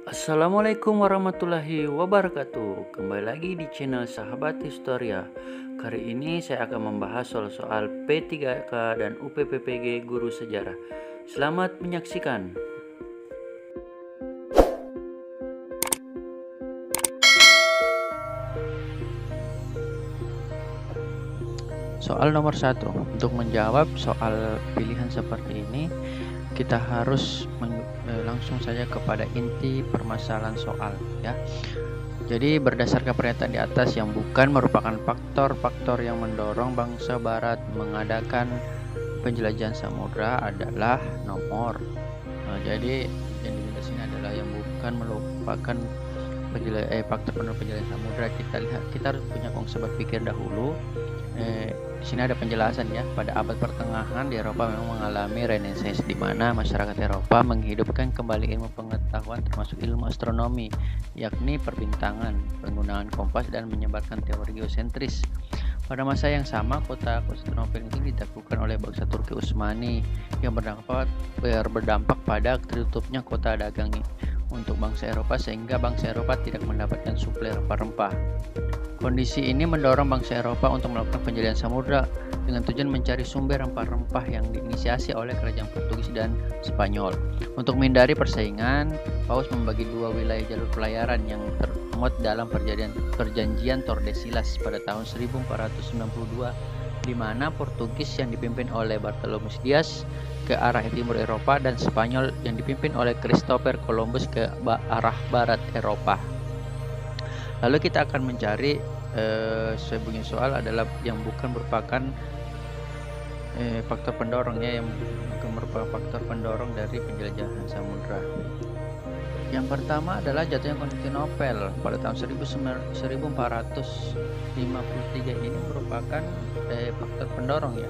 Assalamualaikum warahmatullahi wabarakatuh. Kembali lagi di channel Sahabat Historia. Kali ini saya akan membahas soal-soal P3K dan UPPPG Guru Sejarah. Selamat menyaksikan. Soal nomor 1. Untuk menjawab soal pilihan seperti ini, kita harus langsung saja kepada inti permasalahan soal, ya. Jadi berdasarkan pernyataan di atas yang bukan merupakan faktor-faktor yang mendorong bangsa Barat mengadakan penjelajahan samudra adalah nomor. Jadi yang di sini adalah yang bukan merupakan faktor pendorong penjelajahan samudra. Kita harus punya konsep berpikir dahulu. Di sini ada penjelasan, ya. Pada abad pertengahan di Eropa memang mengalami renaissance, di mana masyarakat Eropa menghidupkan kembali ilmu pengetahuan termasuk ilmu astronomi, yakni perbintangan, penggunaan kompas dan menyebarkan teori geosentris. Pada masa yang sama, kota Konstantinopel itu ditaklukkan oleh bangsa Turki Utsmani yang berdampak pada tertutupnya kota dagang untuk bangsa Eropa, sehingga bangsa Eropa tidak mendapatkan suplai rempah-rempah. Kondisi ini mendorong bangsa Eropa untuk melakukan penjelajahan samudra dengan tujuan mencari sumber rempah-rempah yang diinisiasi oleh kerajaan Portugis dan Spanyol. Untuk menghindari persaingan, Paus membagi dua wilayah jalur pelayaran yang termuat dalam perjanjian Tordesillas pada tahun 1492, di mana Portugis yang dipimpin oleh Bartolomé Dias ke arah timur Eropa dan Spanyol yang dipimpin oleh Christopher Columbus ke arah barat Eropa. Lalu kita akan mencari sebunyi soal adalah yang bukan merupakan faktor pendorongnya, yang bukan merupakan faktor pendorong dari penjelajahan samudra. Yang pertama adalah jatuhnya Konstantinopel pada tahun 1453 ini merupakan faktor pendorong, ya.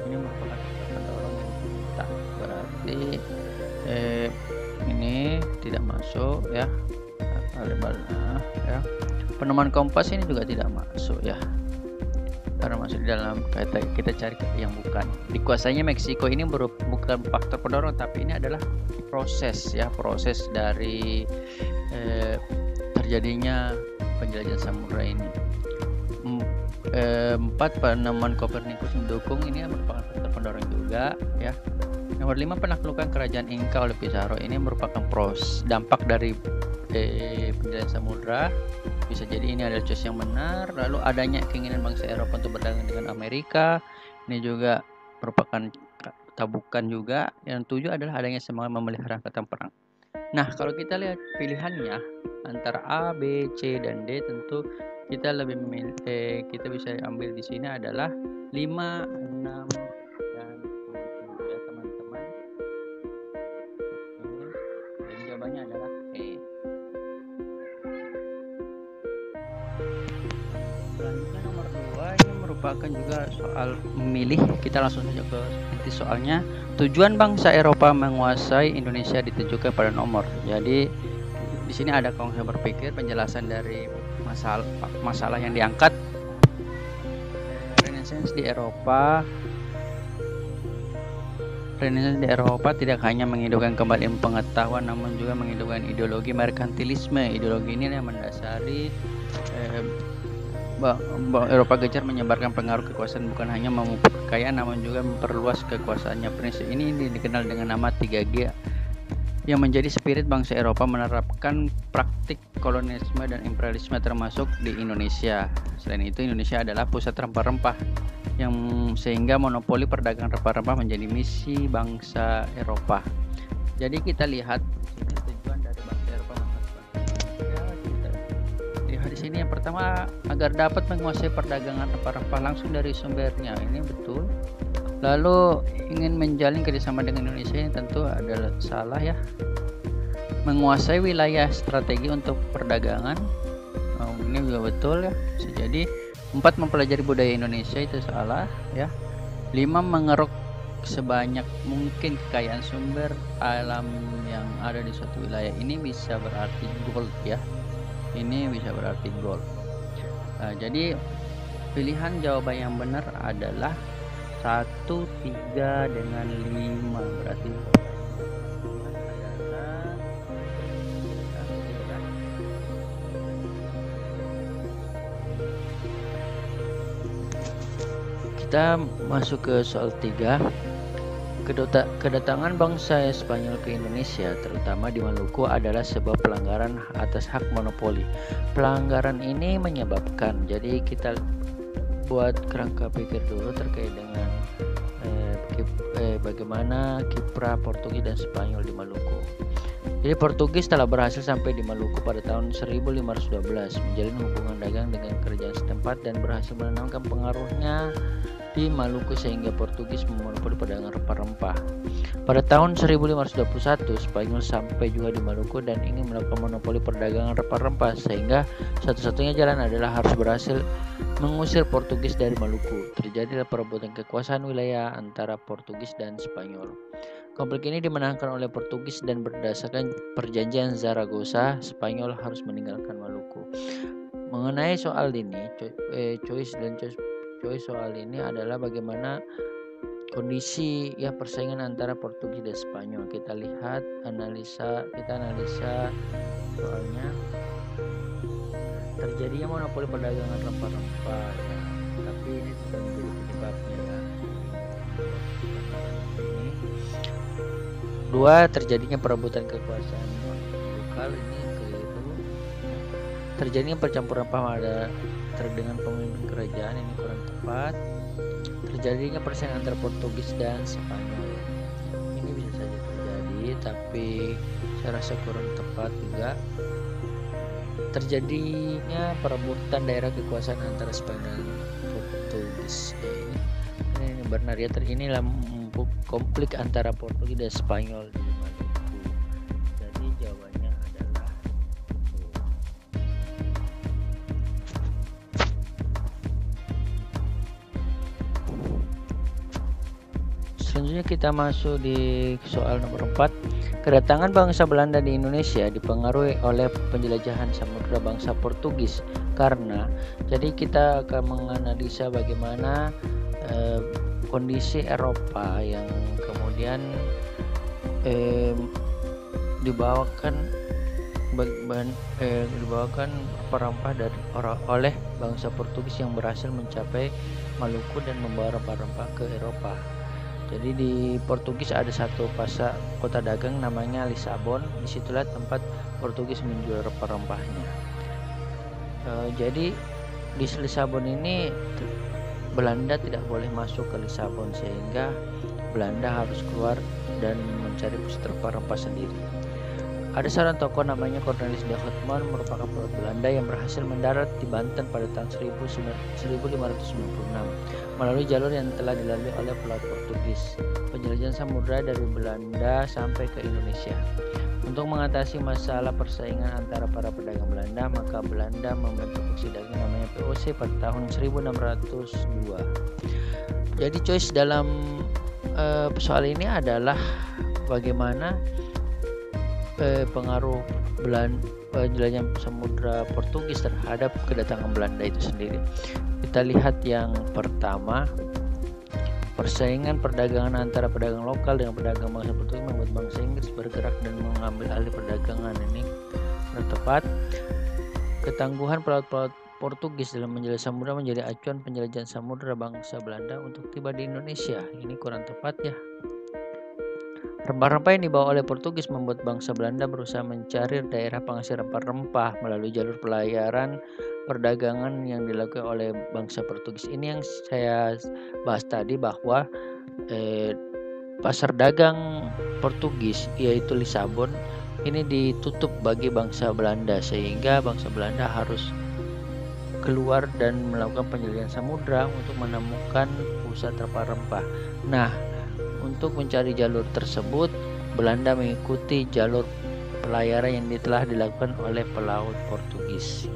Ini merupakan faktor pendorong yang kita berarti ini tidak masuk, ya. Ya. Penemuan kompas ini juga tidak masuk, ya, karena masuk di dalam kita cari yang bukan. Dikuasainya Meksiko ini bukan faktor pendorong, tapi ini adalah proses dari terjadinya penjelajahan samudra ini. 4 penemuan Kopernikus mendukung ini merupakan faktor pendorong juga, ya. Nomor 5, penaklukan kerajaan Inca oleh Pizarro ini merupakan dampak dari penjelajahan samudra. Bisa jadi ini adalah choice yang benar. Lalu adanya keinginan bangsa Eropa untuk berdagang dengan Amerika, ini juga merupakan tabukan juga. Yang 7 adalah adanya semangat memelihara angkatan perang. Nah, kalau kita lihat pilihannya antara A, B, C, dan D, tentu kita lebih memilih kita bisa ambil di sini adalah 5, 6, dan 7, ya teman-teman. Jadi jawabannya adalah E. Selanjutnya nomor 2, ini merupakan juga soal memilih. Kita langsung saja ke inti soalnya. Tujuan bangsa Eropa menguasai Indonesia ditujukan pada nomor. Jadi di sini ada konsep berpikir, penjelasan dari masalah yang diangkat. Renaissance di Eropa tidak hanya menghidupkan kembali ilmu pengetahuan, namun juga menghidupkan ideologi merkantilisme. Ideologi ini yang mendasari Eropa gencar menyebarkan pengaruh kekuasaan, bukan hanya memupuk kekayaan namun juga memperluas kekuasaannya. Prinsip ini dikenal dengan nama 3G, yang menjadi spirit bangsa Eropa menerapkan praktik kolonialisme dan imperialisme termasuk di Indonesia. Selain itu, Indonesia adalah pusat rempah-rempah, yang sehingga monopoli perdagangan rempah-rempah menjadi misi bangsa Eropa. Jadi kita lihat tujuan dari bangsa Eropa di sini. Yang pertama, agar dapat menguasai perdagangan rempah-rempah langsung dari sumbernya. Ini betul. Lalu ingin menjalin kerjasama dengan Indonesia, ini tentu adalah salah, ya. Menguasai wilayah strategi untuk perdagangan, ini juga betul, ya. Bisa jadi. 4, mempelajari budaya Indonesia, itu salah, ya. 5, mengeruk sebanyak mungkin kekayaan sumber alam yang ada di suatu wilayah. Ini bisa berarti gold, ya. Ini bisa berarti gold. Jadi pilihan jawaban yang benar adalah 1, 3, dengan 5. Berarti Kita masuk ke soal 3. Kedatangan bangsa Spanyol ke Indonesia, terutama di Maluku, adalah sebuah pelanggaran atas hak monopoli. Pelanggaran ini menyebabkan, jadi kita buat kerangka pikir dulu terkait dengan bagaimana kiprah Portugis dan Spanyol di Maluku. Jadi Portugis telah berhasil sampai di Maluku pada tahun 1512, menjalin hubungan dagang dengan kerajaan setempat dan berhasil menanamkan pengaruhnya di Maluku sehingga Portugis memonopoli perdagangan rempah-rempah. Pada tahun 1521, Spanyol sampai juga di Maluku dan ingin melakukan monopoli perdagangan rempah-rempah, sehingga satu-satunya jalan adalah harus berhasil mengusir Portugis dari Maluku. Terjadilah perebutan kekuasaan wilayah antara Portugis dan Spanyol. Konflik ini dimenangkan oleh Portugis dan berdasarkan perjanjian Zaragoza, Spanyol harus meninggalkan Maluku. Mengenai soal ini, choice soal ini adalah bagaimana kondisi persaingan antara Portugis dan Spanyol. Kita analisa soalnya. Terjadinya monopoli perdagangan rempah-rempah ya, tapi ini tidak menjadi penyebabnya ya. 2. Terjadinya perebutan kekuasaan lokal, ini keliru. Terjadinya percampuran paham dengan pemimpin kerajaan, ini kurang tepat. Terjadinya persaingan antara Portugis dan Spanyol, ini bisa saja terjadi tapi saya rasa kurang tepat juga. Terjadinya perebutan daerah kekuasaan antara Spanyol dan Portugis, ini benar ya. Inilah konflik antara Portugis dan Spanyol di Maluku. Jadi jawabannya adalah selanjutnya kita masuk di soal nomor 4. Kedatangan bangsa Belanda di Indonesia dipengaruhi oleh penjelajahan samudra bangsa Portugis. Karena jadi kita akan menganalisa bagaimana kondisi Eropa yang kemudian dibawakan rempah-rempah oleh bangsa Portugis yang berhasil mencapai Maluku dan membawa rempah-rempah ke Eropa. Jadi di Portugis ada satu kota dagang namanya Lisabon. Disitulah tempat Portugis menjual rempah-rempahnya. Jadi di Lisabon ini Belanda tidak boleh masuk ke Lisabon, sehingga Belanda harus keluar dan mencari pusat rempah-rempah sendiri. Ada seorang tokoh namanya Cornelis de Houtman, merupakan pelaut Belanda yang berhasil mendarat di Banten pada tahun 1596 melalui jalur yang telah dilalui oleh pelaut Portugis. Penjelajahan samudra dari Belanda sampai ke Indonesia. Untuk mengatasi masalah persaingan antara para pedagang Belanda, maka Belanda membentuk faksi dagang namanya VOC pada tahun 1602. Jadi choice dalam soal ini adalah bagaimana pengaruh penjelajahan samudra Portugis terhadap kedatangan Belanda itu sendiri. Kita lihat yang pertama, persaingan perdagangan antara pedagang lokal dengan pedagang bangsa Portugis membuat bangsa Inggris bergerak dan mengambil alih perdagangan. Ini kurang tepat. Ketangguhan pelaut-pelaut Portugis dalam menjelajah samudra menjadi acuan penjelajahan samudra bangsa Belanda untuk tiba di Indonesia. Ini kurang tepat ya. Rempah-rempah yang dibawa oleh Portugis membuat bangsa Belanda berusaha mencari daerah penghasil rempah-rempah melalui jalur pelayaran perdagangan yang dilakukan oleh bangsa Portugis. Ini yang saya bahas tadi, bahwa pasar dagang Portugis yaitu Lisabon ini ditutup bagi bangsa Belanda, sehingga bangsa Belanda harus keluar dan melakukan penjelajahan samudra untuk menemukan pusat rempah-rempah. Nah, untuk mencari jalur tersebut, Belanda mengikuti jalur pelayaran yang telah dilakukan oleh pelaut Portugis.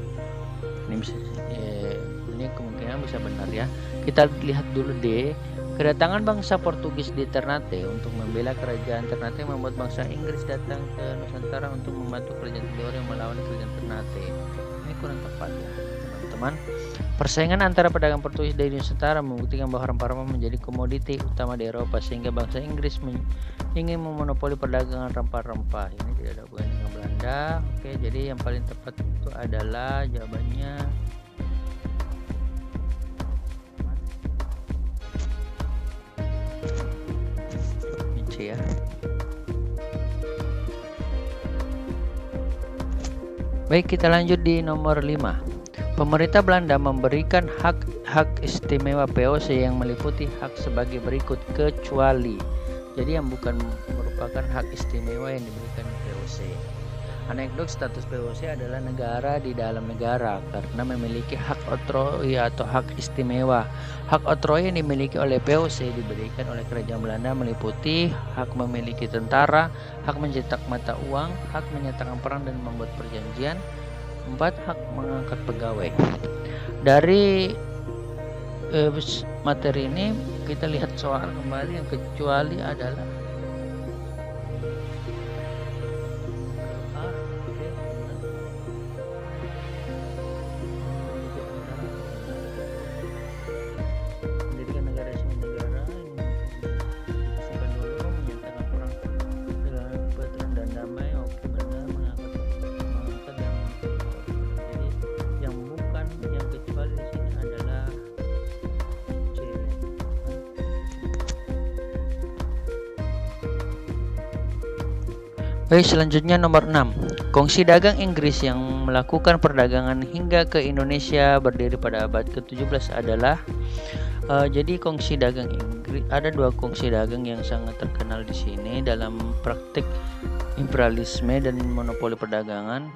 Ini kemungkinan bisa benar ya. Kita lihat dulu D. Kedatangan bangsa Portugis di Ternate untuk membela kerajaan Ternate membuat bangsa Inggris datang ke Nusantara untuk membantu kerajaan Tidore yang melawan kerajaan Ternate. Ini kurang tepat ya, teman-teman. Persaingan antara pedagang Portugis dari Nusantara membuktikan bahwa rempah-rempah menjadi komoditi utama di Eropa, sehingga bangsa Inggris ingin memonopoli perdagangan rempah-rempah. Ini tidak ada hubungan dengan Belanda. Oke, jadi yang paling tepat itu adalah jawabannya ya. Baik, kita lanjut di nomor 5. Pemerintah Belanda memberikan hak istimewa VOC yang meliputi hak sebagai berikut kecuali. Jadi yang bukan merupakan hak istimewa yang diberikan VOC. Anekdot status VOC adalah negara di dalam negara karena memiliki hak otroi atau hak istimewa. Hak otroi yang dimiliki oleh VOC diberikan oleh Kerajaan Belanda meliputi hak memiliki tentara, hak mencetak mata uang, hak menyatakan perang dan membuat perjanjian. 4. Hak mengangkat pegawai. Dari materi ini kita lihat soal kembali yang kecuali adalah mendirikan negara resmi negara yang dulu menyatakan perang dengan kebetulan dan damai. Oke, benar, mengangkat dan jadi yang bukan yang kecuali di sini adalah C. Baik, selanjutnya nomor 6. Kongsi dagang Inggris yang melakukan perdagangan hingga ke Indonesia berdiri pada abad ke-17 adalah jadi kongsi dagang Inggris, ada 2 kongsi dagang yang sangat terkenal di sini dalam praktik imperialisme dan monopoli perdagangan.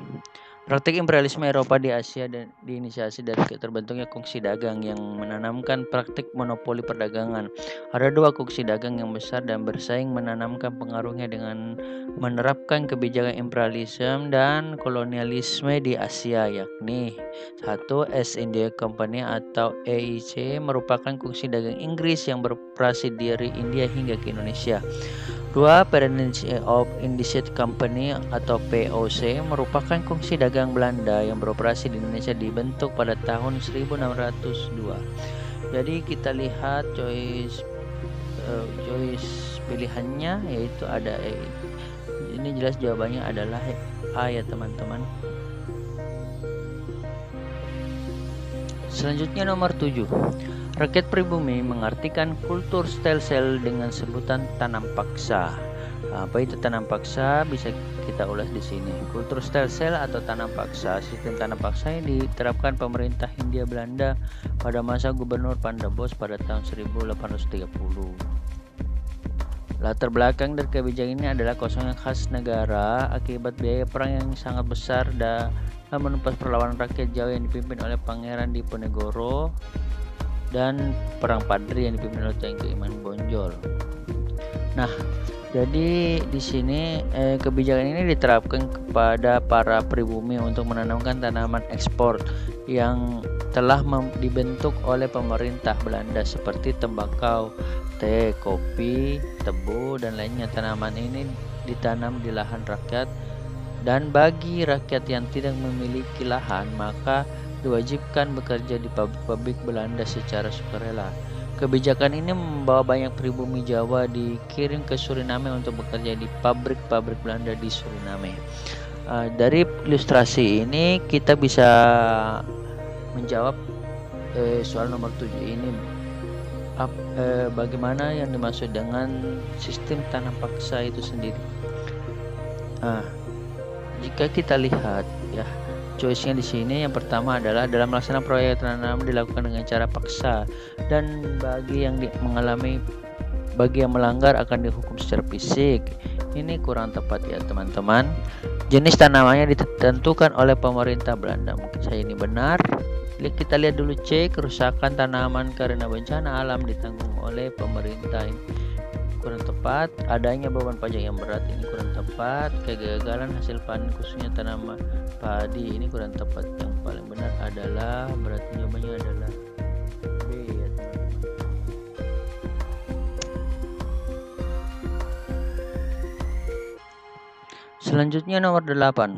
Praktik imperialisme Eropa di Asia dan diinisiasi dari terbentuknya kongsi dagang yang menanamkan praktik monopoli perdagangan. Ada 2 kongsi dagang yang besar dan bersaing menanamkan pengaruhnya dengan menerapkan kebijakan imperialisme dan kolonialisme di Asia, yakni 1. East India Company atau EIC merupakan kongsi dagang Inggris yang beroperasi dari India hingga ke Indonesia. 2. Presidency of Indian Company atau POC merupakan kongsi dagang Belanda yang beroperasi di Indonesia, dibentuk pada tahun 1602. Jadi kita lihat choice pilihannya yaitu ada E. Ini jelas jawabannya adalah A ya teman-teman. Selanjutnya nomor 7. Rakyat pribumi mengartikan kultur stelsel dengan sebutan tanam paksa. Apa itu tanam paksa? Bisa kita ulas di sini. Kultur stelsel atau tanam paksa, sistem tanam paksa yang diterapkan pemerintah Hindia Belanda pada masa Gubernur Pandabos pada tahun 1830. Latar belakang dari kebijakan ini adalah kosongnya khas negara akibat biaya perang yang sangat besar dan menumpas perlawanan rakyat Jawa yang dipimpin oleh Pangeran Diponegoro dan perang Padri yang dipimpin oleh Tengku Iman Bonjol. Nah, jadi di sini kebijakan ini diterapkan kepada para pribumi untuk menanamkan tanaman ekspor yang telah dibentuk oleh pemerintah Belanda seperti tembakau, teh, kopi, tebu dan lainnya. Tanaman ini ditanam di lahan rakyat dan bagi rakyat yang tidak memiliki lahan maka diwajibkan bekerja di pabrik-pabrik Belanda secara sukarela. Kebijakan ini membawa banyak pribumi Jawa dikirim ke Suriname untuk bekerja di pabrik-pabrik Belanda di Suriname. Dari ilustrasi ini kita bisa menjawab soal nomor 7 ini. Bagaimana yang dimaksud dengan sistem tanam paksa itu sendiri? Jika kita lihat ya, choice-nya di sini yang pertama adalah dalam melaksanakan proyek tanam dilakukan dengan cara paksa dan bagi yang melanggar akan dihukum secara fisik. Ini kurang tepat ya teman-teman. Jenis tanamannya ditentukan oleh pemerintah Belanda. Mungkin saya ini benar. Kita lihat dulu C, kerusakan tanaman karena bencana alam ditanggung oleh pemerintah. Kurang tepat. Adanya beban pajak yang berat, ini kurang tepat. Kegagalan hasil panen khususnya tanaman padi, ini kurang tepat. Yang paling benar adalah berarti jawabannya adalah B ya teman-teman. Selanjutnya nomor 8.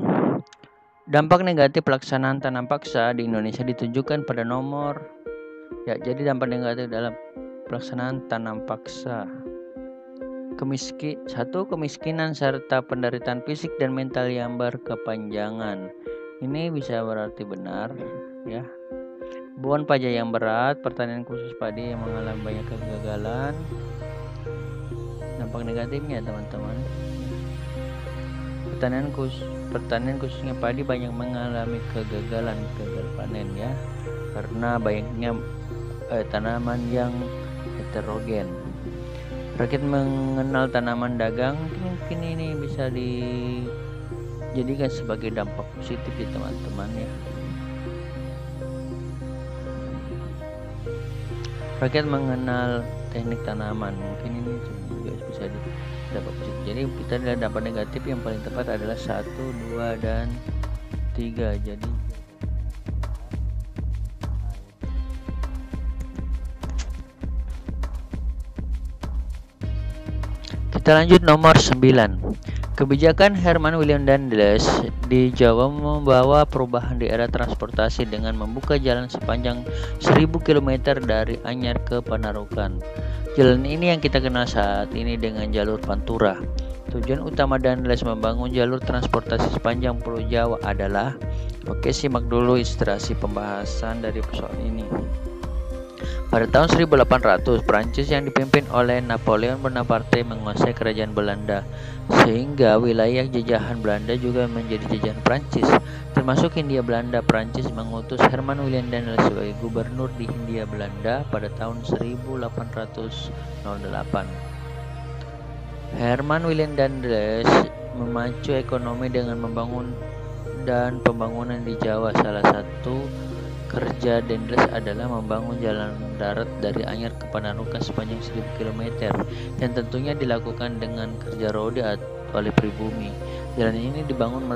Dampak negatif pelaksanaan tanam paksa di Indonesia ditunjukkan pada nomor ya. Jadi dampak negatif dalam pelaksanaan tanam paksa. 1. Kemiskinan serta penderitaan fisik dan mental yang berkepanjangan. Ini bisa berarti benar ya. Beban pajak yang berat, pertanian khusus padi yang mengalami banyak kegagalan. Dan dampak negatifnya teman-teman. Pertanian khususnya padi banyak mengalami gagal panen ya, karena banyaknya tanaman yang heterogen. Rakyat mengenal tanaman dagang, mungkin ini bisa dijadikan sebagai dampak positif ya teman-teman ya. Rakyat mengenal teknik tanaman, mungkin ini juga bisa dampak positif. Jadi kita lihat dampak negatif yang paling tepat adalah 1, 2, dan 3. Jadi kita lanjut nomor 9. Kebijakan Herman Willem Daendels di Jawa membawa perubahan di era transportasi dengan membuka jalan sepanjang 1000 km dari Anyar ke Panarukan. Jalan ini yang kita kenal saat ini dengan jalur Pantura. Tujuan utama Daendels membangun jalur transportasi sepanjang Pulau Jawa adalah, oke, simak dulu ilustrasi pembahasan dari persoalan ini. Pada tahun 1800, Prancis yang dipimpin oleh Napoleon Bonaparte menguasai kerajaan Belanda, sehingga wilayah jajahan Belanda juga menjadi jajahan Prancis, termasuk Hindia Belanda. Prancis mengutus Herman Willem Daendels sebagai gubernur di Hindia Belanda pada tahun 1808. Herman Willem Daendels memacu ekonomi dengan pembangunan di Jawa. Salah satu kerja Daendels adalah membangun jalan darat dari Anyar ke Panarukan sepanjang 1000 km yang tentunya dilakukan dengan kerja roda oleh pribumi. Jalan ini dibangun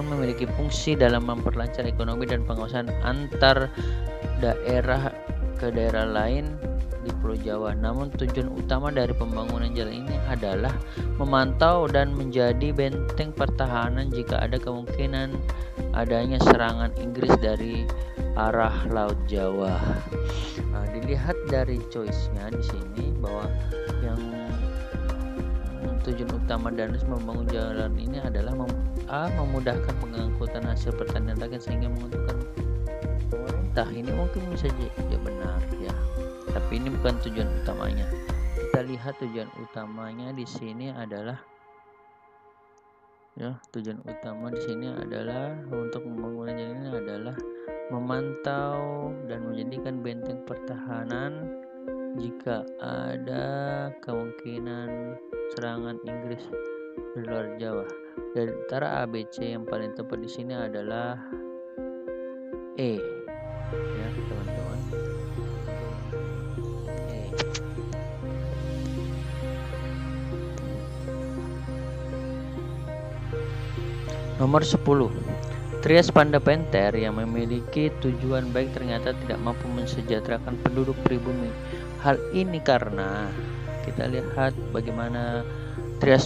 memiliki fungsi dalam memperlancar ekonomi dan penguasaan antar daerah ke daerah lain di Pulau Jawa. Namun tujuan utama dari pembangunan jalan ini adalah memantau dan menjadi benteng pertahanan jika ada kemungkinan adanya serangan Inggris dari arah Laut Jawa. Nah, dilihat dari choice-nya di sini bahwa yang tujuan utama Daendels membangun jalan ini adalah memudahkan pengangkutan hasil pertanian rakyat sehingga menguntungkan pemerintah. Ini mungkin bisa jadi benar ya, tapi ini bukan tujuan utamanya. Kita lihat tujuan utamanya di sini adalah tujuan utama di sini adalah untuk pembangunan jalan ini adalah memantau dan menjadikan benteng pertahanan jika ada kemungkinan serangan Inggris di luar Jawa. Dari antara ABC yang paling tepat di sini adalah E ya teman-teman. Nomor 10. Trias Pandapenter yang memiliki tujuan baik ternyata tidak mampu mensejahterakan penduduk pribumi. Hal ini karena kita lihat bagaimana Trias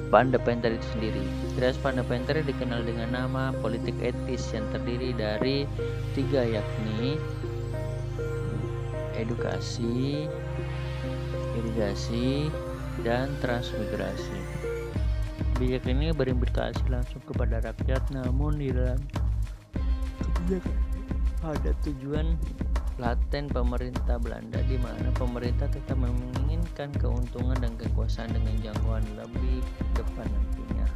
Pandapenter itu sendiri. Trias Pandapenter dikenal dengan nama politik etis yang terdiri dari 3, yakni edukasi, irigasi, dan transmigrasi. Kebijakan ini berimplikasi langsung kepada rakyat, namun di dalam kebijakan ada tujuan laten pemerintah Belanda, di mana pemerintah tetap menginginkan keuntungan dan kekuasaan dengan jangkauan lebih depan nantinya.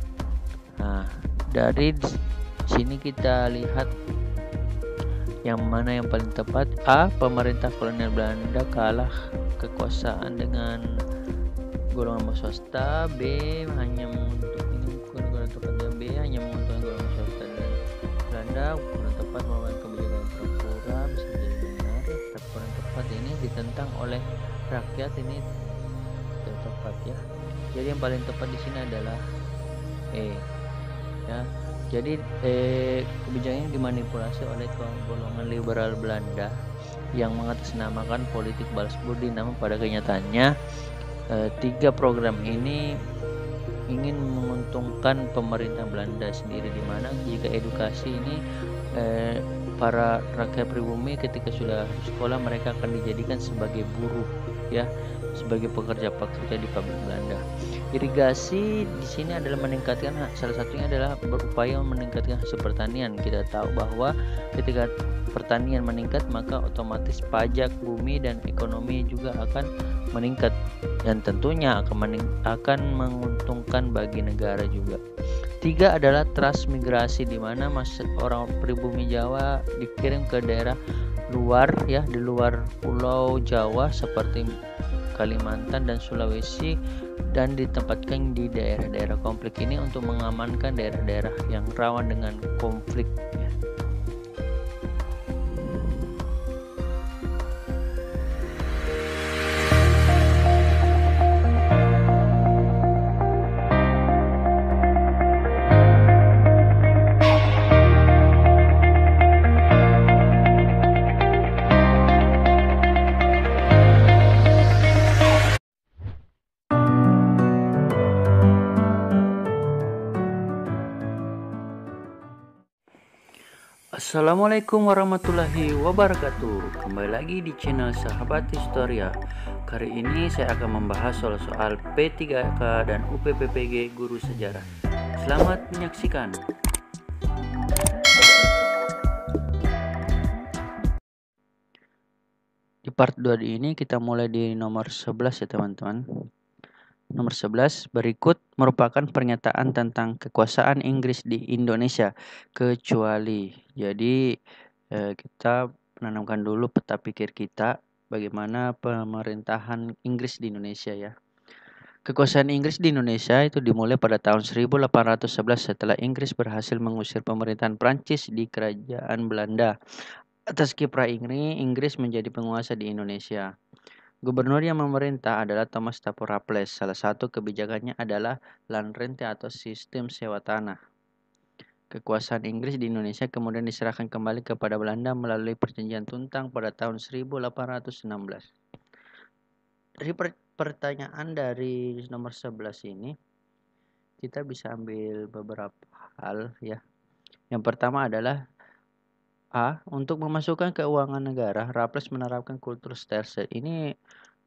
Nah, dari sini kita lihat yang mana yang paling tepat. A. Pemerintah kolonial Belanda kalah kekuasaan dengan golongan swasta. B. Hanya golongan swasta dan Belanda. Kurang tepat merupakan kebijakan pura-pura, bisa jadi benar. Tapi kurang tepat ini ditentang oleh rakyat, ini tidak tepat ya. Jadi yang paling tepat di sini adalah E ya. Jadi kebijakan ini dimanipulasi oleh golongan liberal Belanda yang mengatasnamakan politik balas budi. Namun pada kenyataannya 3 program ini ingin menguntungkan pemerintah Belanda sendiri, di mana jika edukasi ini para rakyat pribumi ketika sudah sekolah mereka akan dijadikan sebagai buruh ya. sebagai pekerja-pekerja di pabrik Belanda. Irigasi di sini adalah meningkatkan, salah satunya adalah berupaya meningkatkan hasil pertanian. Kita tahu bahwa ketika pertanian meningkat, maka otomatis pajak bumi dan ekonomi juga akan meningkat, dan tentunya akan menguntungkan bagi negara juga. 3 adalah transmigrasi, di mana orang pribumi Jawa dikirim ke daerah luar, ya, di luar Pulau Jawa seperti Kalimantan dan Sulawesi, dan ditempatkan di daerah-daerah konflik ini untuk mengamankan daerah-daerah yang rawan dengan konflik. Assalamualaikum warahmatullahi wabarakatuh. Kembali lagi di channel Sahabat Historia. Kali ini saya akan membahas soal P3K dan UPPPG Guru Sejarah. Selamat menyaksikan. Di part 2 ini kita mulai di nomor 11 ya teman-teman. Nomor 11 berikut merupakan pernyataan tentang kekuasaan Inggris di Indonesia, kecuali. Jadi kita menanamkan dulu peta pikir kita bagaimana pemerintahan Inggris di Indonesia ya. Kekuasaan Inggris di Indonesia itu dimulai pada tahun 1811 setelah Inggris berhasil mengusir pemerintahan Prancis di kerajaan Belanda. Atas kiprah Inggris menjadi penguasa di Indonesia. Gubernur yang memerintah adalah Thomas Stafford Raffles. Salah satu kebijakannya adalah land rent atau sistem sewa tanah. Kekuasaan Inggris di Indonesia kemudian diserahkan kembali kepada Belanda melalui Perjanjian Tuntang pada tahun 1816. Dari pertanyaan dari nomor 11 ini, kita bisa ambil beberapa hal ya. Yang pertama adalah A. Untuk memasukkan keuangan negara, Raffles menerapkan kultur Sterzel. Ini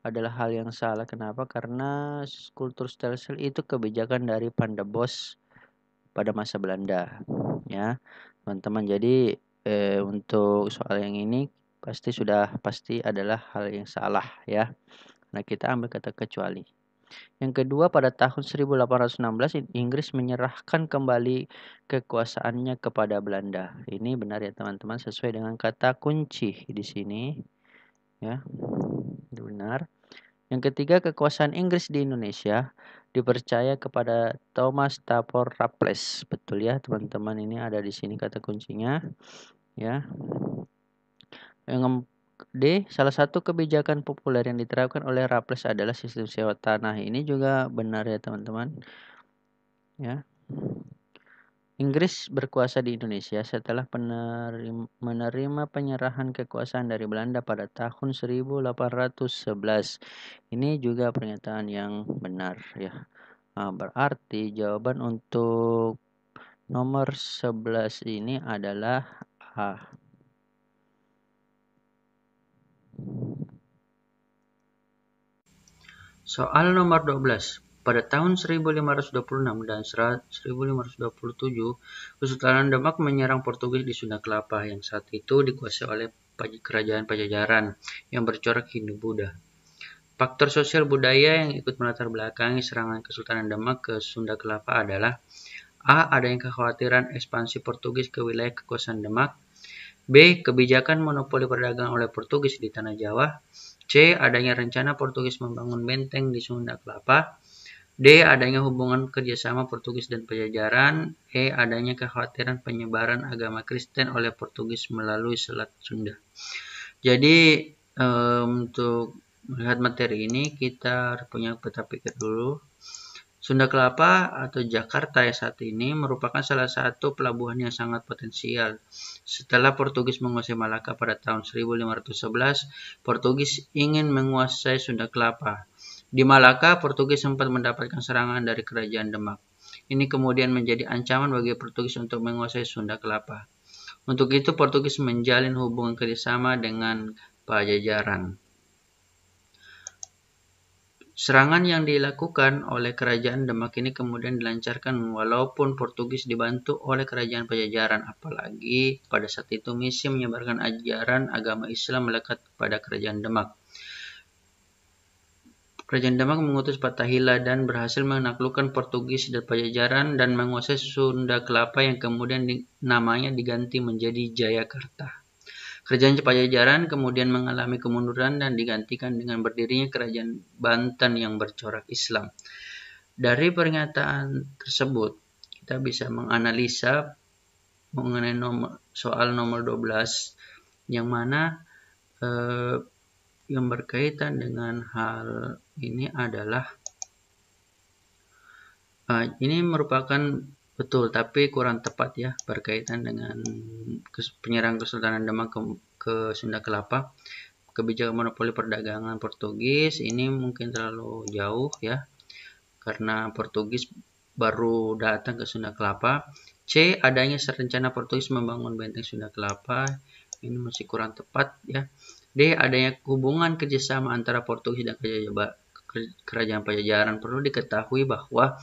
adalah hal yang salah. Kenapa? Karena kultur Sterzel itu kebijakan dari Pandebos pada masa Belanda, ya teman-teman. Jadi untuk soal yang ini pasti adalah hal yang salah ya. Nah, kita ambil kata kecuali. Yang kedua, pada tahun 1816 Inggris menyerahkan kembali kekuasaannya kepada Belanda. Ini benar ya teman-teman, sesuai dengan kata kunci di sini. Ya, benar. Yang ketiga, kekuasaan Inggris di Indonesia dipercaya kepada Thomas Stafford Raffles. Betul ya teman-teman, ini ada di sini kata kuncinya. Ya. Yang D, salah satu kebijakan populer yang diterapkan oleh Raffles adalah sistem sewa tanah. Ini juga benar ya teman-teman. Ya. Inggris berkuasa di Indonesia setelah menerima penyerahan kekuasaan dari Belanda pada tahun 1811. Ini juga pernyataan yang benar ya. Nah, berarti jawaban untuk nomor 11 ini adalah A. Soal nomor 12. Pada tahun 1526 dan 1527, Kesultanan Demak menyerang Portugis di Sunda Kelapa yang saat itu dikuasai oleh kerajaan Pajajaran yang bercorak Hindu-Buddha. Faktor sosial budaya yang ikut melatar belakangi serangan Kesultanan Demak ke Sunda Kelapa adalah A. Adanya kekhawatiran ekspansi Portugis ke wilayah kekuasaan Demak. B. Kebijakan monopoli perdagangan oleh Portugis di tanah Jawa. C. Adanya rencana Portugis membangun benteng di Sunda Kelapa. D. Adanya hubungan kerjasama Portugis dan Pajajaran. E. Adanya kekhawatiran penyebaran agama Kristen oleh Portugis melalui Selat Sunda. Jadi untuk melihat materi ini kita punya peta pikir dulu. Sunda Kelapa atau Jakarta saat ini merupakan salah satu pelabuhan yang sangat potensial. Setelah Portugis menguasai Malaka pada tahun 1511, Portugis ingin menguasai Sunda Kelapa. Di Malaka, Portugis sempat mendapatkan serangan dari kerajaan Demak. Ini kemudian menjadi ancaman bagi Portugis untuk menguasai Sunda Kelapa. Untuk itu, Portugis menjalin hubungan kerjasama dengan Pajajaran. Serangan yang dilakukan oleh kerajaan Demak ini kemudian dilancarkan walaupun Portugis dibantu oleh kerajaan Pajajaran, apalagi pada saat itu misi menyebarkan ajaran agama Islam melekat pada kerajaan Demak. Kerajaan Demak mengutus Fathahillah dan berhasil menaklukkan Portugis dan Pajajaran dan menguasai Sunda Kelapa yang kemudian namanya diganti menjadi Jayakarta. Kerajaan Pajajaran kemudian mengalami kemunduran dan digantikan dengan berdirinya Kerajaan Banten yang bercorak Islam. Dari pernyataan tersebut, kita bisa menganalisa mengenai soal nomor 12, yang mana yang berkaitan dengan hal ini adalah ini merupakan betul tapi kurang tepat ya, berkaitan dengan penyerang Kesultanan Demak ke Sunda Kelapa. Kebijakan monopoli perdagangan Portugis ini mungkin terlalu jauh ya, karena Portugis baru datang ke Sunda Kelapa. C. Adanya rencana Portugis membangun benteng Sunda Kelapa, ini masih kurang tepat ya. D. Adanya hubungan kerjasama antara Portugis dan Kerajaan Pajajaran. Perlu diketahui bahwa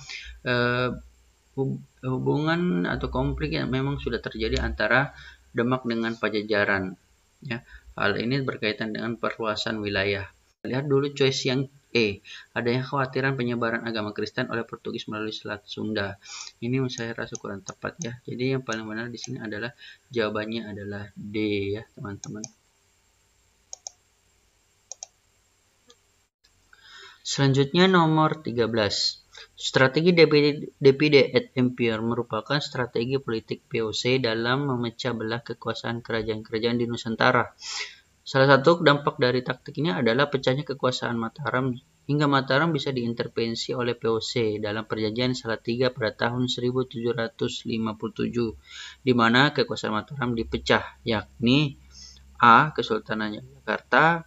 hubungan atau konflik yang memang sudah terjadi antara Demak dengan Pajajaran ya. Hal ini berkaitan dengan perluasan wilayah. Lihat dulu choice yang E. Adanya kekhawatiran penyebaran agama Kristen oleh Portugis melalui Selat Sunda. Ini saya rasa kurang tepat ya. Jadi yang paling benar di sini adalah jawabannya adalah D ya, teman-teman. Selanjutnya nomor 13. Strategi divide et impera merupakan strategi politik VOC dalam memecah belah kekuasaan kerajaan-kerajaan di Nusantara. Salah satu dampak dari taktik ini adalah pecahnya kekuasaan Mataram hingga Mataram bisa diintervensi oleh VOC dalam Perjanjian Salatiga pada tahun 1757, di mana kekuasaan Mataram dipecah, yakni A. Kesultanan Yogyakarta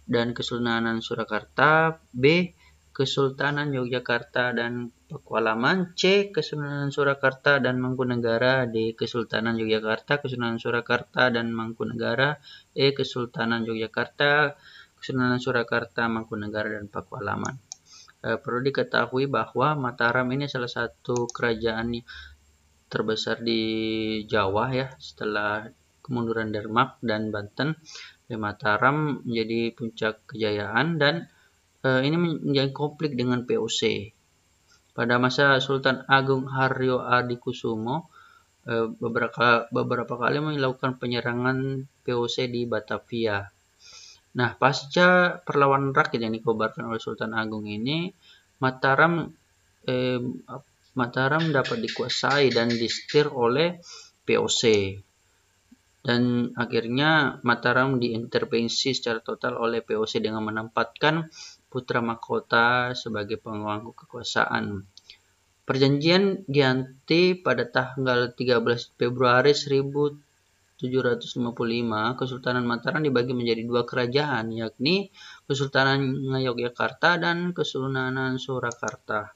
dan Kesultanan Surakarta, B. Kesultanan Yogyakarta dan Pakualaman, C. Kesultanan Surakarta dan Mangkunegara, D. Kesultanan Yogyakarta, Kesultanan Surakarta dan Mangkunegara, E. Kesultanan Yogyakarta, Kesultanan Surakarta, Mangkunegara dan Pakualaman. Perlu diketahui bahwa Mataram ini salah satu kerajaan terbesar di Jawa ya, setelah kemunduran Demak dan Banten. Mataram menjadi puncak kejayaan dan ini menjadi konflik dengan VOC. Pada masa Sultan Agung Haryo Adikusumo beberapa kali melakukan penyerangan VOC di Batavia. Nah, pasca perlawanan rakyat yang dikobarkan oleh Sultan Agung ini, Mataram dapat dikuasai dan disetir oleh VOC. Dan akhirnya Mataram diintervensi secara total oleh VOC dengan menempatkan putra mahkota sebagai pemangku kekuasaan. Perjanjian Giyanti pada tanggal 13 Februari 1755, Kesultanan Mataram dibagi menjadi dua kerajaan, yakni Kesultanan Yogyakarta dan Kesultanan Surakarta.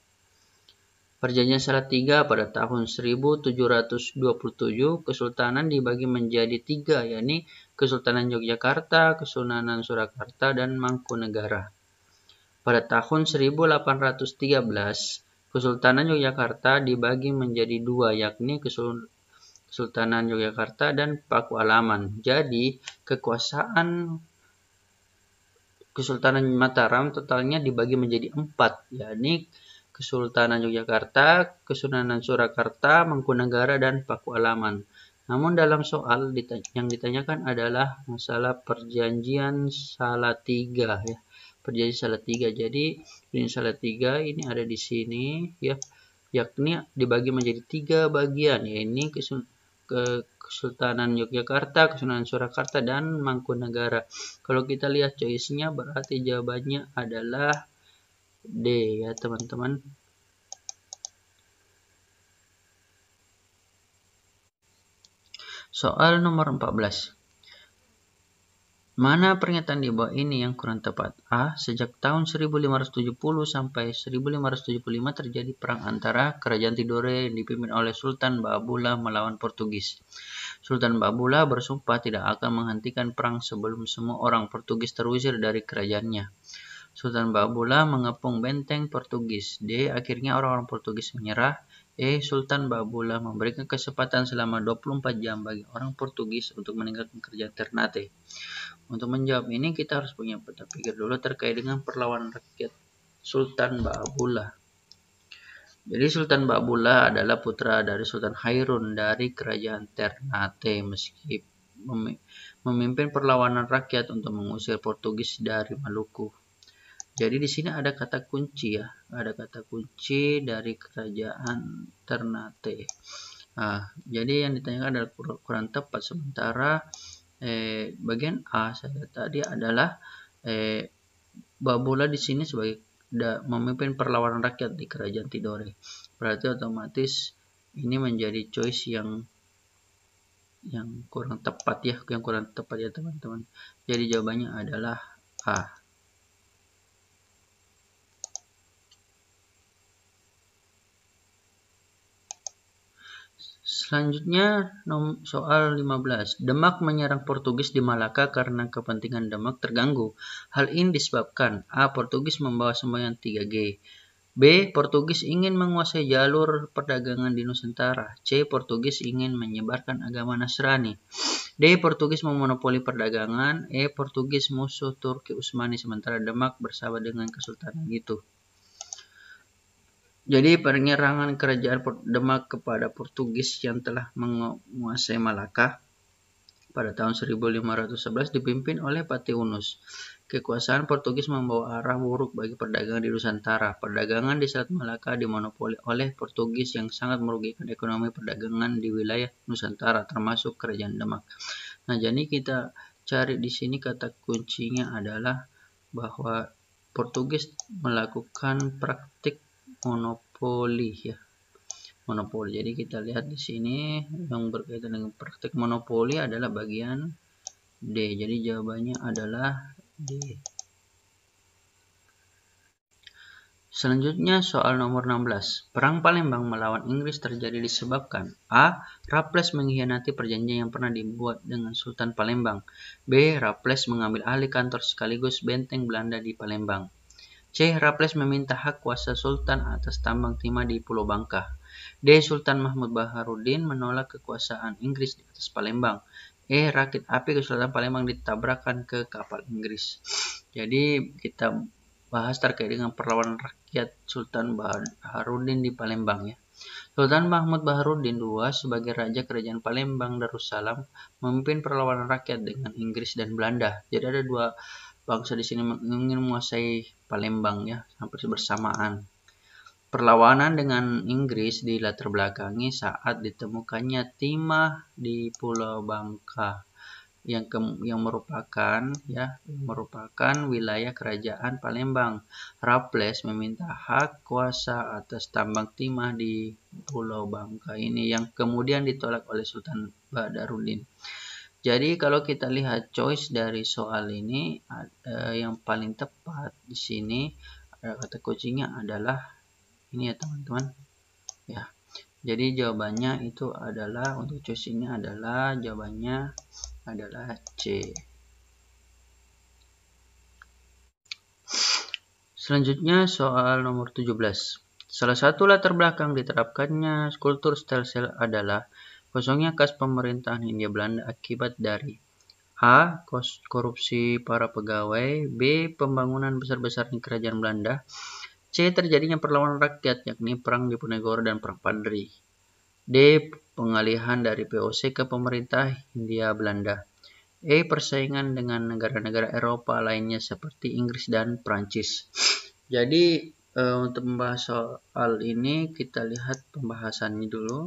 Perjanjian Salatiga pada tahun 1727, Kesultanan dibagi menjadi tiga, yakni Kesultanan Yogyakarta, Kesultanan Surakarta, dan Mangkunegara. Pada tahun 1813, Kesultanan Yogyakarta dibagi menjadi dua, yakni Kesultanan Yogyakarta dan Pakualaman. Jadi, kekuasaan Kesultanan Mataram totalnya dibagi menjadi 4, yakni Kesultanan Yogyakarta, Kesultanan Surakarta, Mangkunegara, dan Pakualaman. Namun dalam soal yang ditanyakan adalah masalah Perjanjian Salatiga ya. Perjanjian Salatiga. Jadi Perjanjian Salatiga ini ada di sini ya, yakni dibagi menjadi 3 bagian, yaitu Kesultanan Yogyakarta, Kesultanan Surakarta, dan Mangkunegara. Kalau kita lihat choice-nya berarti jawabannya adalah D ya, teman-teman. Soal nomor 14. Mana pernyataan di bawah ini yang kurang tepat? A. Sejak tahun 1570 sampai 1575 terjadi perang antara Kerajaan Tidore yang dipimpin oleh Sultan Baabullah melawan Portugis. Sultan Baabullah bersumpah tidak akan menghentikan perang sebelum semua orang Portugis terusir dari kerajaannya. Sultan Ba'abullah mengepung benteng Portugis. D. Akhirnya orang-orang Portugis menyerah. E. Sultan Ba'abullah memberikan kesempatan selama 24 jam bagi orang Portugis untuk meninggalkan kerajaan Ternate. Untuk menjawab ini kita harus punya peta pikir dulu terkait dengan perlawanan rakyat Sultan Ba'abullah. Jadi Sultan Ba'abullah adalah putra dari Sultan Hairun dari kerajaan Ternate, meski memimpin perlawanan rakyat untuk mengusir Portugis dari Maluku. Jadi di sini ada kata kunci ya, ada kata kunci dari kerajaan Ternate. Jadi yang ditanyakan adalah kurang tepat, sementara bagian A saya tadi adalah Ba'abullah di sini sebagai memimpin perlawanan rakyat di kerajaan Tidore. Berarti otomatis ini menjadi choice yang kurang tepat ya, teman-teman. Jadi jawabannya adalah A. Selanjutnya soal 15. Demak menyerang Portugis di Malaka karena kepentingan Demak terganggu. Hal ini disebabkan A. Portugis membawa semboyan 3G. B. Portugis ingin menguasai jalur perdagangan di Nusantara. C. Portugis ingin menyebarkan agama Nasrani. D. Portugis memonopoli perdagangan. E. Portugis musuh Turki Utsmani sementara Demak bersahabat dengan kesultanan itu. Jadi penyerangan kerajaan Demak kepada Portugis yang telah menguasai Malaka pada tahun 1511 dipimpin oleh Patih Unus. Kekuasaan Portugis membawa arah buruk bagi perdagangan di Nusantara. Perdagangan di Selat Malaka dimonopoli oleh Portugis yang sangat merugikan ekonomi perdagangan di wilayah Nusantara termasuk kerajaan Demak. Nah, jadi kita cari di sini kata kuncinya adalah bahwa Portugis melakukan praktik monopoli ya. Monopoli. Jadi kita lihat di sini yang berkaitan dengan praktik monopoli adalah bagian D. Jadi jawabannya adalah D. Selanjutnya soal nomor 16. Perang Palembang melawan Inggris terjadi disebabkan A. Raffles mengkhianati perjanjian yang pernah dibuat dengan Sultan Palembang. B. Raffles mengambil alih kantor sekaligus benteng Belanda di Palembang. C. Raffles meminta hak kuasa Sultan atas tambang timah di Pulau Bangka. D. Sultan Mahmud Baharudin menolak kekuasaan Inggris di atas Palembang. E. Rakit api Kesultanan Palembang ditabrakkan ke kapal Inggris. Jadi kita bahas terkait dengan perlawanan rakyat Sultan Baharudin di Palembang ya. Sultan Mahmud Baharudin II sebagai Raja Kerajaan Palembang Darussalam memimpin perlawanan rakyat dengan Inggris dan Belanda. Jadi ada dua bangsa di sini ingin menguasai Palembang ya, hampir bersamaan. Perlawanan dengan Inggris dilatar belakangi saat ditemukannya timah di Pulau Bangka yang merupakan wilayah kerajaan Palembang. Raffles meminta hak kuasa atas tambang timah di Pulau Bangka ini yang kemudian ditolak oleh Sultan Baharudin. Jadi kalau kita lihat choice dari soal ini yang paling tepat di sini kata kuncinya adalah ini ya teman-teman ya. Jadi jawabannya itu adalah untuk choice ini adalah jawabannya adalah C. Selanjutnya soal nomor 17. Salah satu latar belakang diterapkannya kultur stelsel adalah kosongnya kas pemerintahan Hindia Belanda akibat dari A. Korupsi para pegawai. B. Pembangunan besar-besaran kerajaan Belanda. C. Terjadinya perlawanan rakyat yakni Perang Diponegoro dan Perang Padri. D. Pengalihan dari VOC ke pemerintah Hindia Belanda. E. Persaingan dengan negara-negara Eropa lainnya seperti Inggris dan Prancis. Jadi untuk membahas soal ini kita lihat pembahasannya dulu.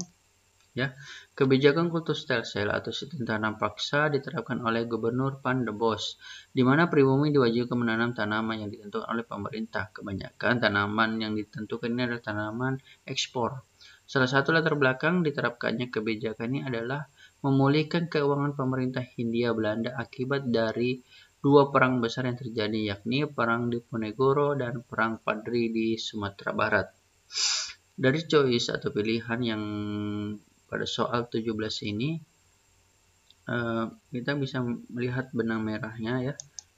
Ya, kebijakan kultur stelsel atau sistem tanam paksa diterapkan oleh Gubernur Van der Bos, di mana pribumi diwajibkan menanam tanaman yang ditentukan oleh pemerintah. Kebanyakan tanaman yang ditentukan ini adalah tanaman ekspor. Salah satu latar belakang diterapkannya kebijakan ini adalah memulihkan keuangan pemerintah Hindia Belanda akibat dari dua perang besar yang terjadi, yakni Perang Diponegoro dan Perang Padri di Sumatera Barat. Dari choice atau pilihan yang pada soal 17 ini kita bisa melihat benang merahnya ya.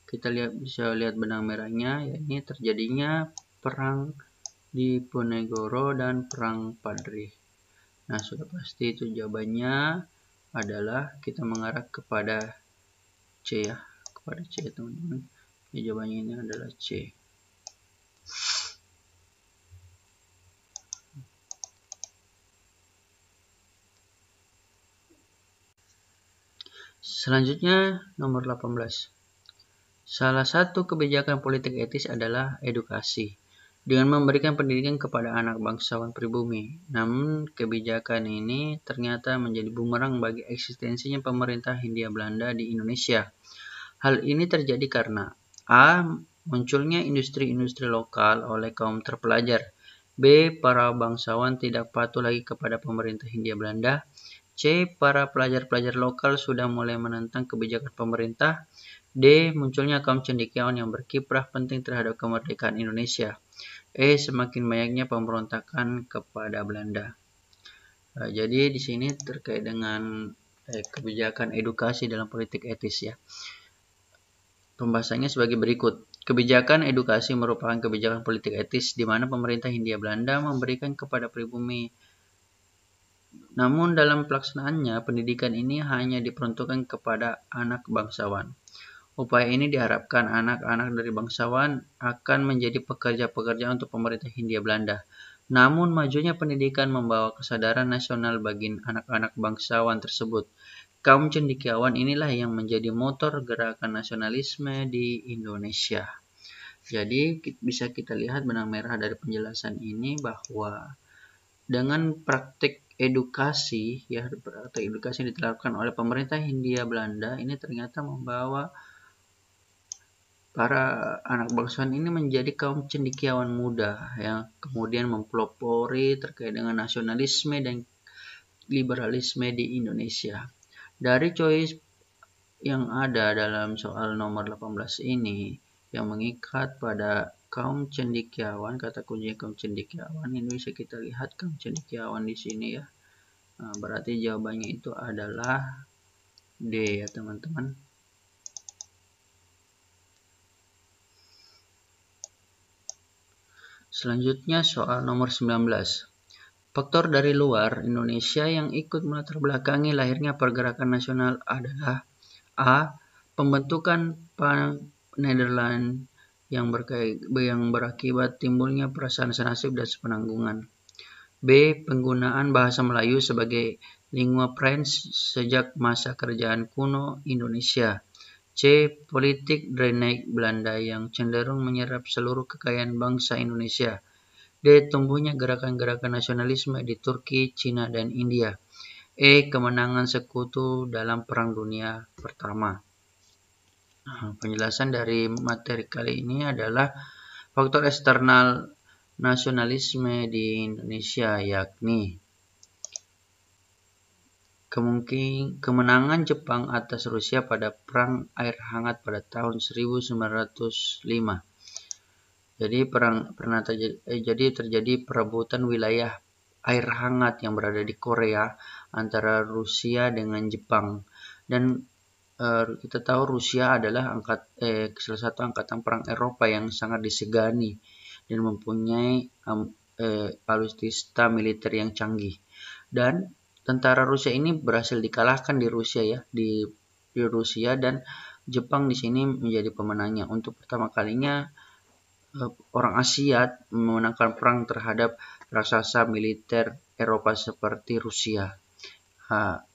kita bisa lihat benang merahnya, ya ini terjadinya perang Diponegoro dan perang Padre. Nah, sudah pasti itu jawabannya adalah kita mengarah kepada C ya, kepada C teman-teman. Jawabannya ini adalah C. Selanjutnya nomor 18. Salah satu kebijakan politik etis adalah edukasi, dengan memberikan pendidikan kepada anak bangsawan pribumi. Namun kebijakan ini ternyata menjadi bumerang bagi eksistensinya pemerintah Hindia Belanda di Indonesia. Hal ini terjadi karena A. Munculnya industri-industri lokal oleh kaum terpelajar. B. Para bangsawan tidak patuh lagi kepada pemerintah Hindia Belanda. C. Para pelajar-pelajar lokal sudah mulai menentang kebijakan pemerintah. D. Munculnya kaum cendekiawan yang berkiprah penting terhadap kemerdekaan Indonesia. E. Semakin banyaknya pemberontakan kepada Belanda. Jadi di sini terkait dengan kebijakan edukasi dalam politik etis ya. Pembahasannya sebagai berikut. Kebijakan edukasi merupakan kebijakan politik etis di mana pemerintah Hindia Belanda memberikan kepada pribumi. Namun dalam pelaksanaannya, pendidikan ini hanya diperuntukkan kepada anak bangsawan. Upaya ini diharapkan anak-anak dari bangsawan akan menjadi pekerja-pekerja untuk pemerintah Hindia Belanda. Namun majunya pendidikan membawa kesadaran nasional bagi anak-anak bangsawan tersebut. Kaum cendekiawan inilah yang menjadi motor gerakan nasionalisme di Indonesia. Jadi bisa kita lihat benang merah dari penjelasan ini bahwa dengan praktik edukasi ya, praktik edukasi yang diterapkan oleh pemerintah Hindia Belanda ini ternyata membawa para anak bangsawan ini menjadi kaum cendekiawan muda yang kemudian mempelopori terkait dengan nasionalisme dan liberalisme di Indonesia. Dari choice yang ada dalam soal nomor 18 ini yang mengikat pada kaum cendekiawan, kata kunci kaum cendekiawan ini bisa kita lihat kaum cendekiawan di sini ya. Nah, berarti jawabannya itu adalah D ya teman-teman. Selanjutnya soal nomor 19. Faktor dari luar Indonesia yang ikut melatar belakangi lahirnya pergerakan nasional adalah A. Pembentukan Pan-Nederland yang berakibat timbulnya perasaan senasib dan sepenanggungan. B. Penggunaan bahasa Melayu sebagai lingua franca sejak masa kerajaan kuno Indonesia. C. Politik drainage Belanda yang cenderung menyerap seluruh kekayaan bangsa Indonesia. D. Tumbuhnya gerakan-gerakan nasionalisme di Turki, Cina, dan India. E. Kemenangan sekutu dalam Perang Dunia Pertama. Penjelasan dari materi kali ini adalah faktor eksternal nasionalisme di Indonesia, yakni kemenangan Jepang atas Rusia pada Perang Air Hangat pada tahun 1905. Jadi terjadi perebutan wilayah air hangat yang berada di Korea antara Rusia dengan Jepang. Dan kita tahu Rusia adalah salah satu angkatan perang Eropa yang sangat disegani dan mempunyai alutsista militer yang canggih. Dan tentara Rusia ini berhasil dikalahkan di Rusia ya, di Rusia, dan Jepang di sini menjadi pemenangnya. Untuk pertama kalinya orang Asia memenangkan perang terhadap raksasa militer Eropa seperti Rusia.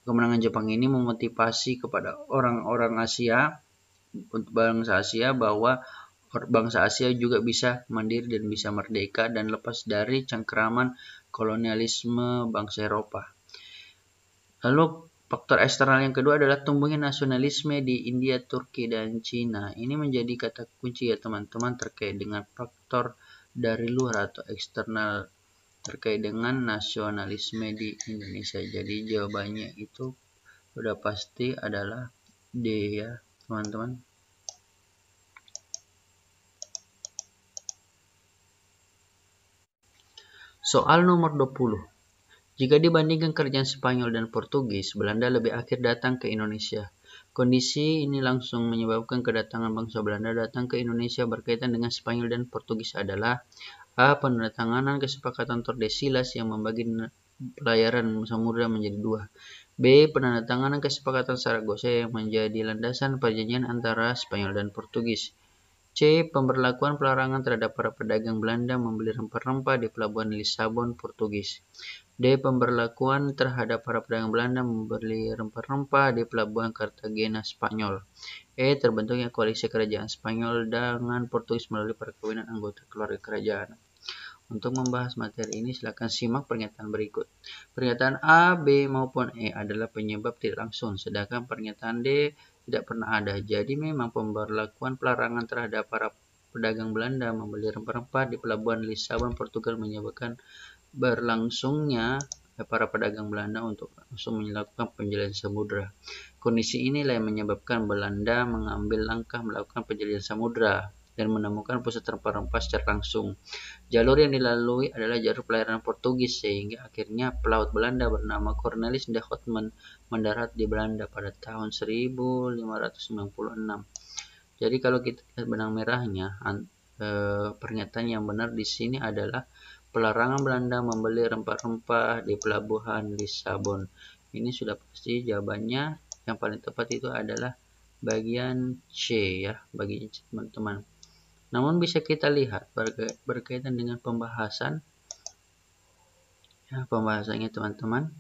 Kemenangan Jepang ini memotivasi kepada orang-orang Asia, untuk bangsa Asia, bahwa bangsa Asia juga bisa mandiri dan bisa merdeka dan lepas dari cengkeraman kolonialisme bangsa Eropa. Lalu faktor eksternal yang kedua adalah tumbuhnya nasionalisme di India, Turki, dan Cina. Ini menjadi kata kunci ya teman-teman terkait dengan faktor dari luar atau eksternal terkait dengan nasionalisme di Indonesia. Jadi jawabannya itu sudah pasti adalah D ya teman-teman. Soal nomor 20. Jika dibandingkan kerajaan Spanyol dan Portugis, Belanda lebih akhir datang ke Indonesia. Kondisi ini langsung menyebabkan kedatangan bangsa Belanda datang ke Indonesia berkaitan dengan Spanyol dan Portugis adalah A. Penandatanganan kesepakatan Tordesillas yang membagi pelayaran samudra menjadi dua. B. Penandatanganan kesepakatan Saragossa yang menjadi landasan perjanjian antara Spanyol dan Portugis. C. Pemberlakuan pelarangan terhadap para pedagang Belanda membeli rempah-rempah di pelabuhan Lisabon, Portugis. D. Pemberlakuan terhadap para pedagang Belanda membeli rempah-rempah di pelabuhan Cartagena, Spanyol. E. Terbentuknya koalisi kerajaan Spanyol dengan Portugis melalui perkawinan anggota keluarga kerajaan. Untuk membahas materi ini, silakan simak pernyataan berikut. Pernyataan A, B, maupun E adalah penyebab tidak langsung, sedangkan pernyataan D tidak pernah ada. Jadi memang pemberlakuan pelarangan terhadap para pedagang Belanda membeli rempah-rempah di pelabuhan Lisabon, Portugal menyebabkan berlangsungnya para pedagang Belanda untuk langsung melakukan penjelajahan samudra. Kondisi inilah yang menyebabkan Belanda mengambil langkah melakukan penjelajahan samudra dan menemukan pusat rempah-rempah secara langsung. Jalur yang dilalui adalah jalur pelayaran Portugis, sehingga akhirnya pelaut Belanda bernama Cornelis de Houtman mendarat di Belanda pada tahun 1596. Jadi kalau kita lihat benang merahnya, pernyataan yang benar di sini adalah pelarangan Belanda membeli rempah-rempah di pelabuhan Lisabon. Ini sudah pasti jawabannya. Yang paling tepat itu adalah bagian C ya, bagi teman-teman. Namun bisa kita lihat berkaitan dengan pembahasan. Ya, pembahasannya teman-teman.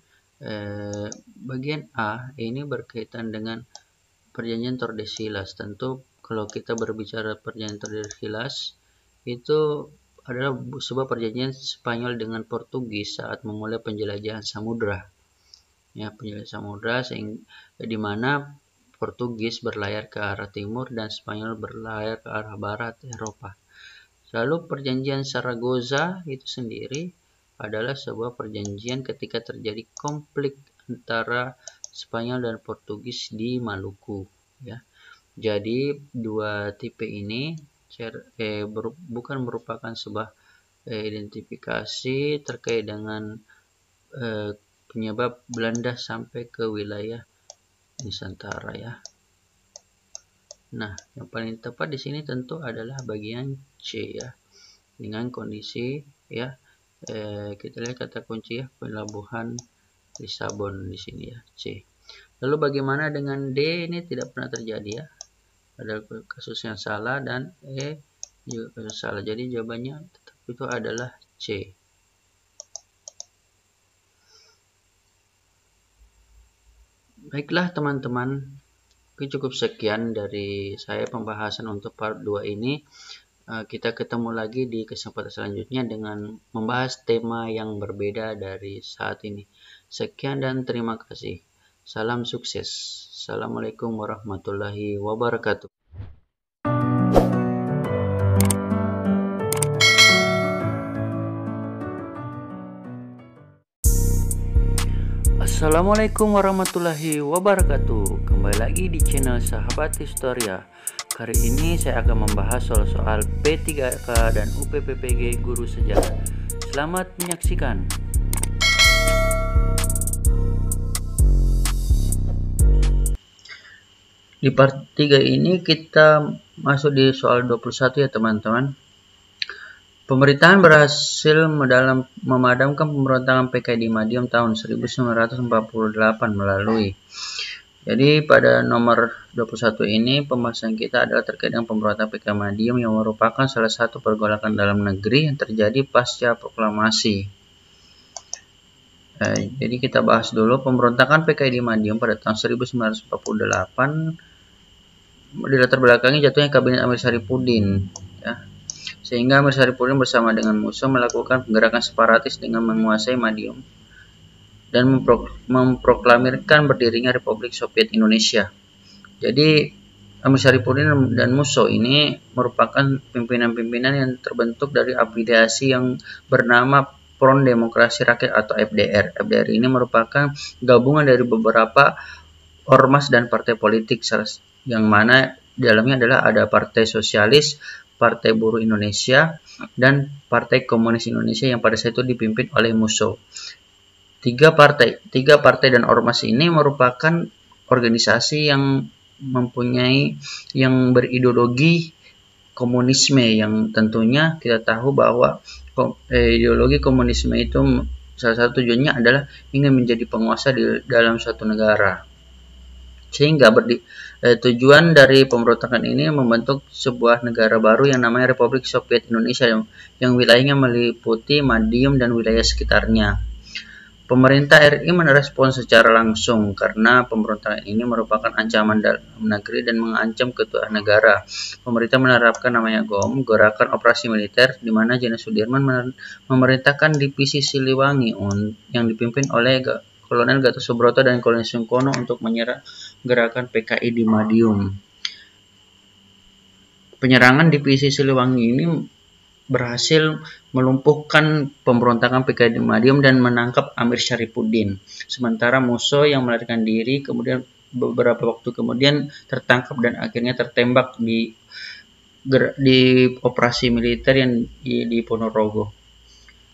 Bagian A ini berkaitan dengan perjanjian Tordesillas. Tentu kalau kita berbicara perjanjian Tordesillas itu adalah sebuah perjanjian Spanyol dengan Portugis saat memulai penjelajahan samudra. Ya, penjelajahan samudra di mana Portugis berlayar ke arah timur dan Spanyol berlayar ke arah barat Eropa. Lalu perjanjian Saragossa itu sendiri adalah sebuah perjanjian ketika terjadi konflik antara Spanyol dan Portugis di Maluku. Ya. Jadi dua tipe ini bukan merupakan sebuah identifikasi terkait dengan penyebab Belanda sampai ke wilayah Nusantara ya. Nah, yang paling tepat di sini tentu adalah bagian C ya. Dengan kondisi ya, kita lihat kata kunci ya, pelabuhan Lisabon di sini ya, C. Lalu bagaimana dengan D? Ini tidak pernah terjadi ya. Ada kasus yang salah dan E juga kasus salah. Jadi jawabannya tetap itu adalah C. Baiklah teman-teman, cukup sekian dari saya pembahasan untuk part 2 ini. Kita ketemu lagi di kesempatan selanjutnya dengan membahas tema yang berbeda dari saat ini. Sekian dan terima kasih. Salam sukses. Assalamualaikum warahmatullahi wabarakatuh. Assalamualaikum warahmatullahi wabarakatuh. Kembali lagi di channel Sahabat Historia. Kali ini saya akan membahas soal-soal P3K dan UPPPG Guru Sejarah. Selamat menyaksikan. Di part 3 ini kita masuk di soal 21 ya teman-teman. Pemerintahan berhasil memadamkan pemberontakan PKI di Madiun tahun 1948 melalui. Jadi pada nomor 21 ini pembahasan kita adalah terkait dengan pemberontakan PKI Madiun yang merupakan salah satu pergolakan dalam negeri yang terjadi pasca proklamasi. Jadi kita bahas dulu pemberontakan PKI di Madiun pada tahun 1948 dilatar belakangi jatuhnya kabinet Amir Syarifuddin ya. Sehingga Amir Syarifuddin bersama dengan musuh melakukan penggerakan separatis dengan menguasai Madiun dan memproklamirkan berdirinya Republik Soviet Indonesia. Jadi Amir Syarifuddin dan musuh ini merupakan pimpinan-pimpinan yang terbentuk dari afiliasi yang bernama Front Demokrasi Rakyat atau FDR. FDR ini merupakan gabungan dari beberapa ormas dan partai politik, yang mana di dalamnya adalah ada Partai Sosialis, Partai Buruh Indonesia, dan Partai Komunis Indonesia yang pada saat itu dipimpin oleh musuh. Tiga partai dan ormas ini merupakan organisasi yang mempunyai yang berideologi komunisme, yang tentunya kita tahu bahwa ideologi komunisme itu salah satu tujuannya adalah ingin menjadi penguasa di dalam suatu negara. Sehingga tujuan dari pemberontakan ini membentuk sebuah negara baru yang namanya Republik Soviet Indonesia yang wilayahnya meliputi Madiun dan wilayah sekitarnya. Pemerintah RI merespons secara langsung karena pemberontakan ini merupakan ancaman dalam negeri dan mengancam keutuhan negara. Pemerintah menerapkan namanya GOM, Gerakan Operasi Militer, di mana Jenderal Sudirman memerintahkan divisi Siliwangi yang dipimpin oleh Kolonel Gatot Subroto dan Kolonel Sungkono untuk menyerang gerakan PKI di Madiun. Penyerangan divisi Siliwangi ini berhasil melumpuhkan pemberontakan PKI di Madiun dan menangkap Amir Syarifuddin. Sementara musuh yang melarikan diri kemudian beberapa waktu kemudian tertangkap dan akhirnya tertembak di operasi militer yang di Ponorogo.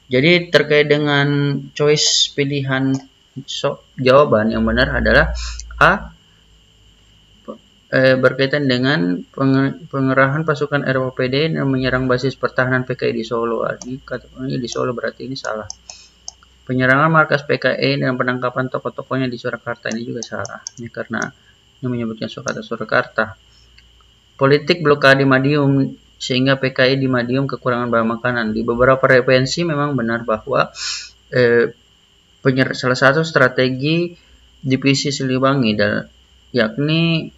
Jadi terkait dengan choice pilihan jawaban yang benar adalah A, berkaitan dengan pengerahan pasukan ROPD yang menyerang basis pertahanan PKI di Solo. Ini di Solo berarti ini salah. Penyerangan markas PKI dan penangkapan tokoh-tokohnya di Surakarta ini juga salah. Ini karena ini menyebutkan Surakarta. Politik blokade Madiun sehingga PKI di Madiun kekurangan bahan makanan. Di beberapa referensi memang benar bahwa salah satu strategi divisi Siliwangi yakni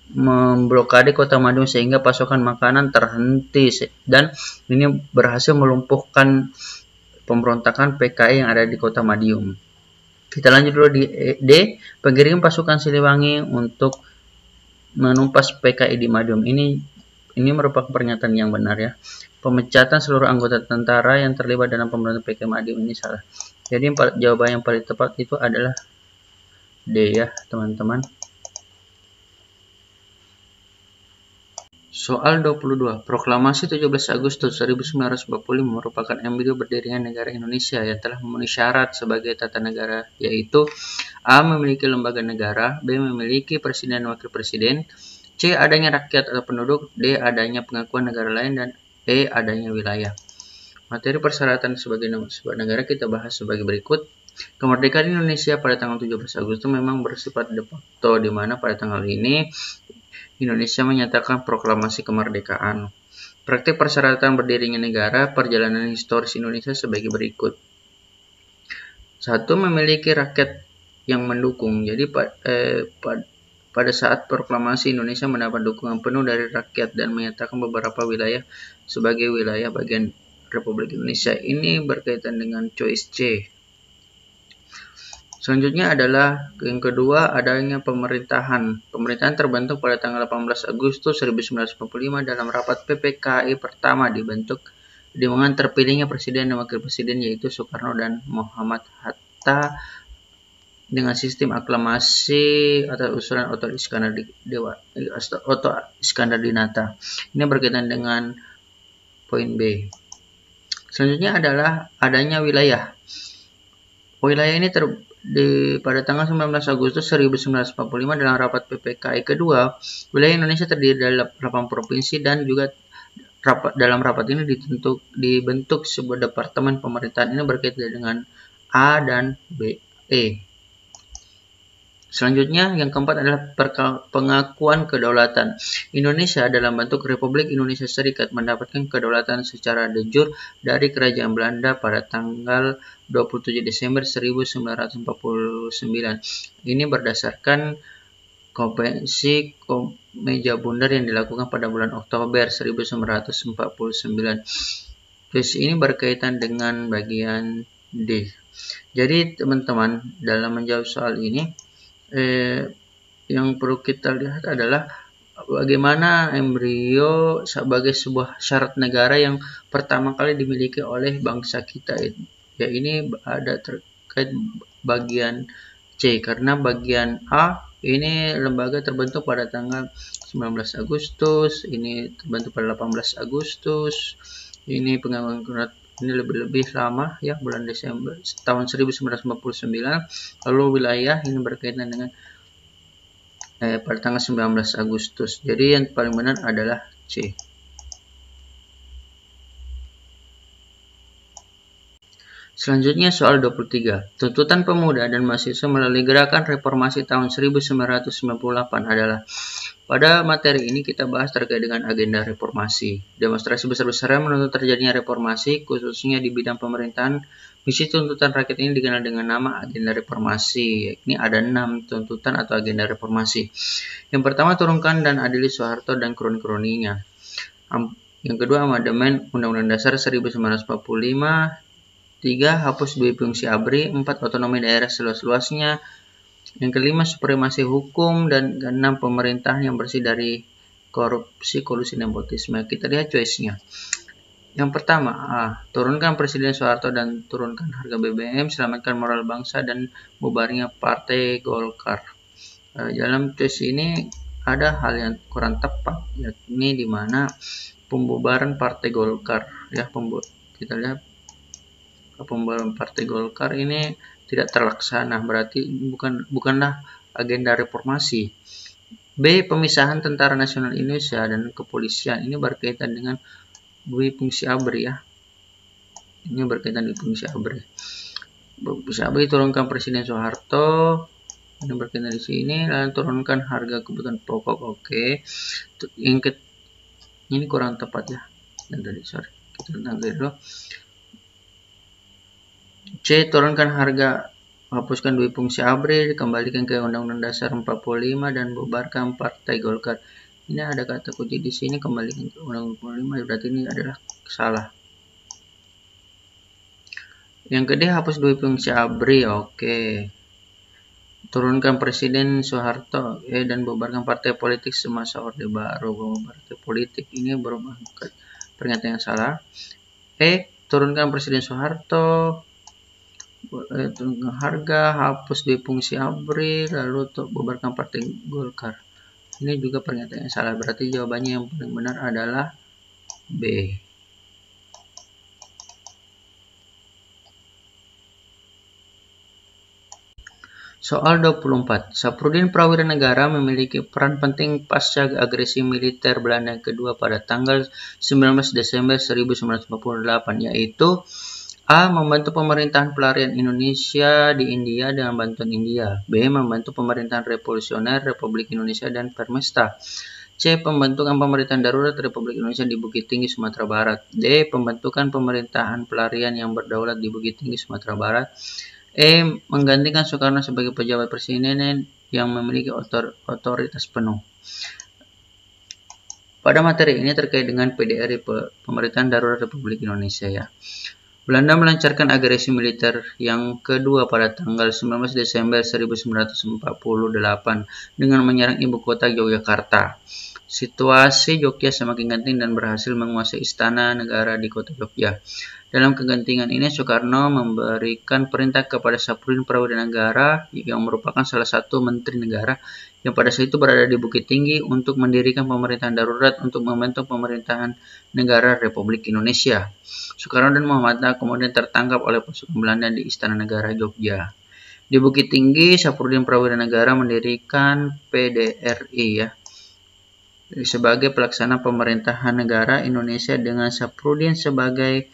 memblokade kota Madiun sehingga pasokan makanan terhenti dan ini berhasil melumpuhkan pemberontakan PKI yang ada di kota Madiun. Kita lanjut dulu di D, pengiriman pasukan Siliwangi untuk menumpas PKI di Madiun. Ini merupakan pernyataan yang benar ya. Pemecatan seluruh anggota tentara yang terlibat dalam pemberontakan PKI Madiun ini salah. Jadi jawaban yang paling tepat itu adalah D ya teman-teman. Soal 22. Proklamasi 17 Agustus 1945 merupakan embrio berdirinya negara Indonesia yang telah memenuhi syarat sebagai tata negara, yaitu A. Memiliki lembaga negara, B. Memiliki presiden dan wakil presiden, C. Adanya rakyat atau penduduk, D. Adanya pengakuan negara lain, dan E. Adanya wilayah. Materi persyaratan sebagai sebuah negara kita bahas sebagai berikut. Kemerdekaan Indonesia pada tanggal 17 Agustus memang bersifat de facto, di mana pada tanggal ini Indonesia menyatakan proklamasi kemerdekaan. Praktik persyaratan berdirinya negara, perjalanan historis Indonesia sebagai berikut. 1. Memiliki rakyat yang mendukung. Jadi pada saat proklamasi Indonesia mendapat dukungan penuh dari rakyat dan menyatakan beberapa wilayah sebagai wilayah bagian Republik Indonesia. Ini berkaitan dengan choice C. Selanjutnya adalah yang kedua, adanya pemerintahan. Pemerintahan terbentuk pada tanggal 18 Agustus 1945 dalam rapat PPKI pertama dibentuk dengan terpilihnya presiden dan wakil presiden yaitu Soekarno dan Muhammad Hatta dengan sistem aklamasi atas usulan Otto Iskandar Dinata. Ini berkaitan dengan poin B. Selanjutnya adalah adanya wilayah. Wilayah ini pada tanggal 19 Agustus 1945 dalam rapat PPKI kedua, wilayah Indonesia terdiri dari 8 provinsi dan juga dalam rapat ini dibentuk sebuah departemen pemerintahan. Ini berkaitan dengan A dan B, E. Selanjutnya yang keempat adalah pengakuan kedaulatan. Indonesia dalam bentuk Republik Indonesia Serikat mendapatkan kedaulatan secara de jure dari Kerajaan Belanda pada tanggal 27 Desember 1949. Ini berdasarkan Konvensi Meja Bundar yang dilakukan pada bulan Oktober 1949. Terus ini berkaitan dengan bagian D. Jadi teman-teman dalam menjawab soal ini yang perlu kita lihat adalah bagaimana embrio sebagai sebuah syarat negara yang pertama kali dimiliki oleh bangsa kita. Ya ini ada terkait bagian C, karena bagian A ini lembaga terbentuk pada tanggal 19 Agustus, ini terbentuk pada 18 Agustus, ini pengakuan ini lebih lama ya, bulan Desember tahun 1949. Lalu wilayah ini berkaitan dengan pada tanggal 19 Agustus. Jadi yang paling benar adalah C. Selanjutnya soal 23. Tuntutan pemuda dan mahasiswa melalui gerakan reformasi tahun 1998 adalah. Pada materi ini kita bahas terkait dengan agenda reformasi. Demonstrasi besar-besaran menuntut terjadinya reformasi, khususnya di bidang pemerintahan. Misi tuntutan rakyat ini dikenal dengan nama agenda reformasi. Ini ada 6 tuntutan atau agenda reformasi. Yang pertama, turunkan dan adili Soeharto dan kroni-kroninya. Yang kedua, amandemen Undang-Undang Dasar 1945. 3. Hapus dui fungsi ABRI. 4. Otonomi daerah seluas-luasnya. Yang kelima, supremasi hukum. Dan keenam, pemerintahan yang bersih dari korupsi, kolusi, nepotisme. Kita lihat choice-nya. Yang pertama, turunkan Presiden Soeharto dan turunkan harga BBM, selamatkan moral bangsa, dan bubarnya Partai Golkar. Dalam choice ini ada hal yang kurang tepat, yakni di mana pembubaran Partai Golkar. Ya, kita lihat pembubaran Partai Golkar ini tidak terlaksana, berarti bukanlah agenda reformasi. B. Pemisahan Tentara Nasional Indonesia dan Kepolisian, ini berkaitan dengan dui fungsi ABRI ya. Ini berkaitan dengan fungsi ABRI. Fungsi ABRI turunkan Presiden Soeharto, ini berkaitan di sini, lalu turunkan harga kebutuhan pokok. Oke. Ini kurang tepat ya. Dan tadi kita lihat dulu. C. Turunkan harga, hapuskan dui fungsi ABRI, kembalikan ke Undang-Undang Dasar 45 dan bubarkan Partai Golkar. Ini ada kata kunci di sini, kembalikan ke Undang-Undang 45, berarti ini adalah salah. Yang kedua, hapus dui fungsi ABRI. Oke. Turunkan Presiden Soeharto dan bubarkan partai politik semasa Orde Baru. Partai politik ini berubah, pernyataan yang salah. Turunkan Presiden Soeharto, turunkan harga, hapus dui fungsi ABRI, lalu bubarkan Partai Golkar. Ini juga pernyataan yang salah, berarti jawabannya yang paling benar adalah B. Soal 24. Saprudin Prawira Negara memiliki peran penting pasca agresi militer Belanda kedua pada tanggal 19 Desember 1948, yaitu A. Membantu pemerintahan pelarian Indonesia di India dengan bantuan India. B. Membantu pemerintahan revolusioner Republik Indonesia dan Permesta. C. Pembentukan pemerintahan darurat Republik Indonesia di Bukit Tinggi, Sumatera Barat. D. Pembentukan pemerintahan pelarian yang berdaulat di Bukit Tinggi, Sumatera Barat. E. Menggantikan Soekarno sebagai pejabat presiden yang memiliki otoritas penuh. Pada materi ini terkait dengan PDRI, Pemerintahan Darurat Republik Indonesia ya. Belanda melancarkan agresi militer yang kedua pada tanggal 19 Desember 1948 dengan menyerang ibu kota Yogyakarta. Situasi Jogja semakin genting dan berhasil menguasai istana negara di kota Jogja. Dalam kegentingan ini, Soekarno memberikan perintah kepada Saprudin Prawira Negara yang merupakan salah satu menteri negara yang pada saat itu berada di Bukit Tinggi untuk mendirikan pemerintahan darurat untuk membentuk pemerintahan negara Republik Indonesia. Soekarno dan Muhammad Hatta kemudian tertangkap oleh pasukan Belanda di Istana Negara Jogja. Di Bukit Tinggi, Saprudin Prawira Negara mendirikan PDRI ya, sebagai pelaksana pemerintahan negara Indonesia dengan Saprudin sebagai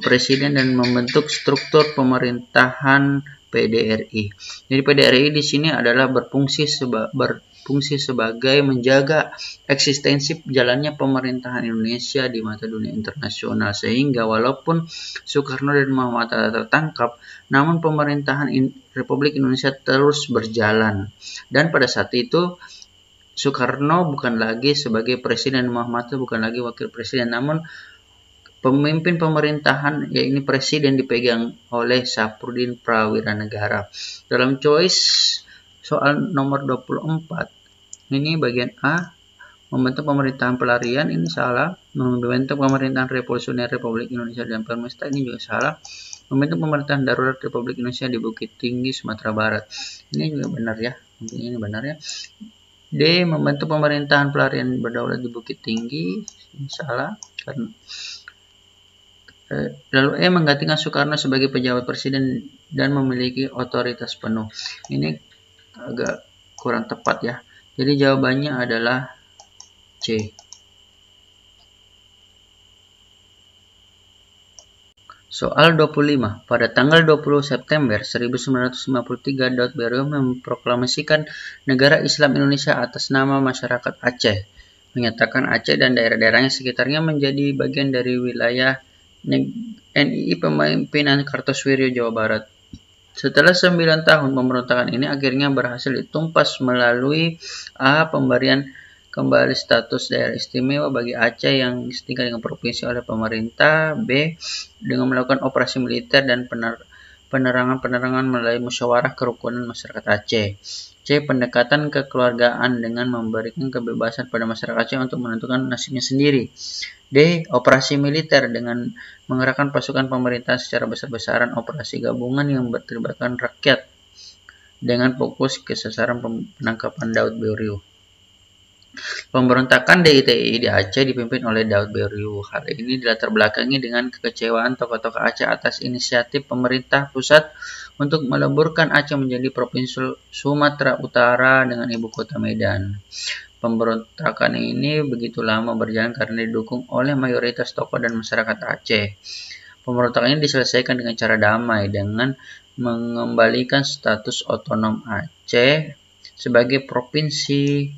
presiden dan membentuk struktur pemerintahan PDRI. Jadi PDRI di sini adalah berfungsi sebagai menjaga eksistensi jalannya pemerintahan Indonesia di mata dunia internasional, sehingga walaupun Soekarno dan Muhammad Hatta tertangkap, namun pemerintahan Republik Indonesia terus berjalan. Dan pada saat itu Soekarno bukan lagi sebagai presiden, Muhammad Hatta bukan lagi wakil presiden, namun pemimpin pemerintahan, yaitu presiden, dipegang oleh Saprudin Prawira Negara. Dalam choice soal nomor 24, ini bagian A, membentuk pemerintahan pelarian, ini salah. Membentuk pemerintahan revolusioner Republik Indonesia dan Permesta, ini juga salah. Membentuk pemerintahan darurat Republik Indonesia di Bukit Tinggi, Sumatera Barat, ini juga benar ya. Ini benar ya. D. Membentuk pemerintahan pelarian berdaulat di Bukit Tinggi, ini salah. Lalu E. Menggantikan Soekarno sebagai pejabat presiden dan memiliki otoritas penuh. Ini agak kurang tepat ya. Jadi jawabannya adalah C. Soal 25. Pada tanggal 20 September 1953, Daud Berrio memproklamasikan Negara Islam Indonesia atas nama masyarakat Aceh, menyatakan Aceh dan daerah-daerahnya sekitarnya menjadi bagian dari wilayah NII Pemimpinan Kartosuwiryo Jawa Barat. Setelah 9 tahun pemberontakan ini akhirnya berhasil ditumpas melalui A. Pemberian kembali status daerah istimewa bagi Aceh yang setingkat dengan provinsi oleh pemerintah. B. Dengan melakukan operasi militer dan penerangan melalui musyawarah kerukunan masyarakat Aceh. C. Pendekatan kekeluargaan dengan memberikan kebebasan pada masyarakat Aceh untuk menentukan nasibnya sendiri. D. Operasi militer dengan mengerahkan pasukan pemerintah secara besar-besaran, operasi gabungan yang berlibatkan rakyat dengan fokus ke sasaran penangkapan Daud Berrio. Pemberontakan DITI di Aceh dipimpin oleh Daud Berrio. Hal ini dilatar belakangi dengan kekecewaan tokoh-tokoh Aceh atas inisiatif pemerintah pusat untuk meleburkan Aceh menjadi Provinsi Sumatera Utara dengan ibu kota Medan. Pemberontakan ini begitu lama berjalan karena didukung oleh mayoritas tokoh dan masyarakat Aceh. Pemberontakan ini diselesaikan dengan cara damai dengan mengembalikan status otonom Aceh sebagai provinsi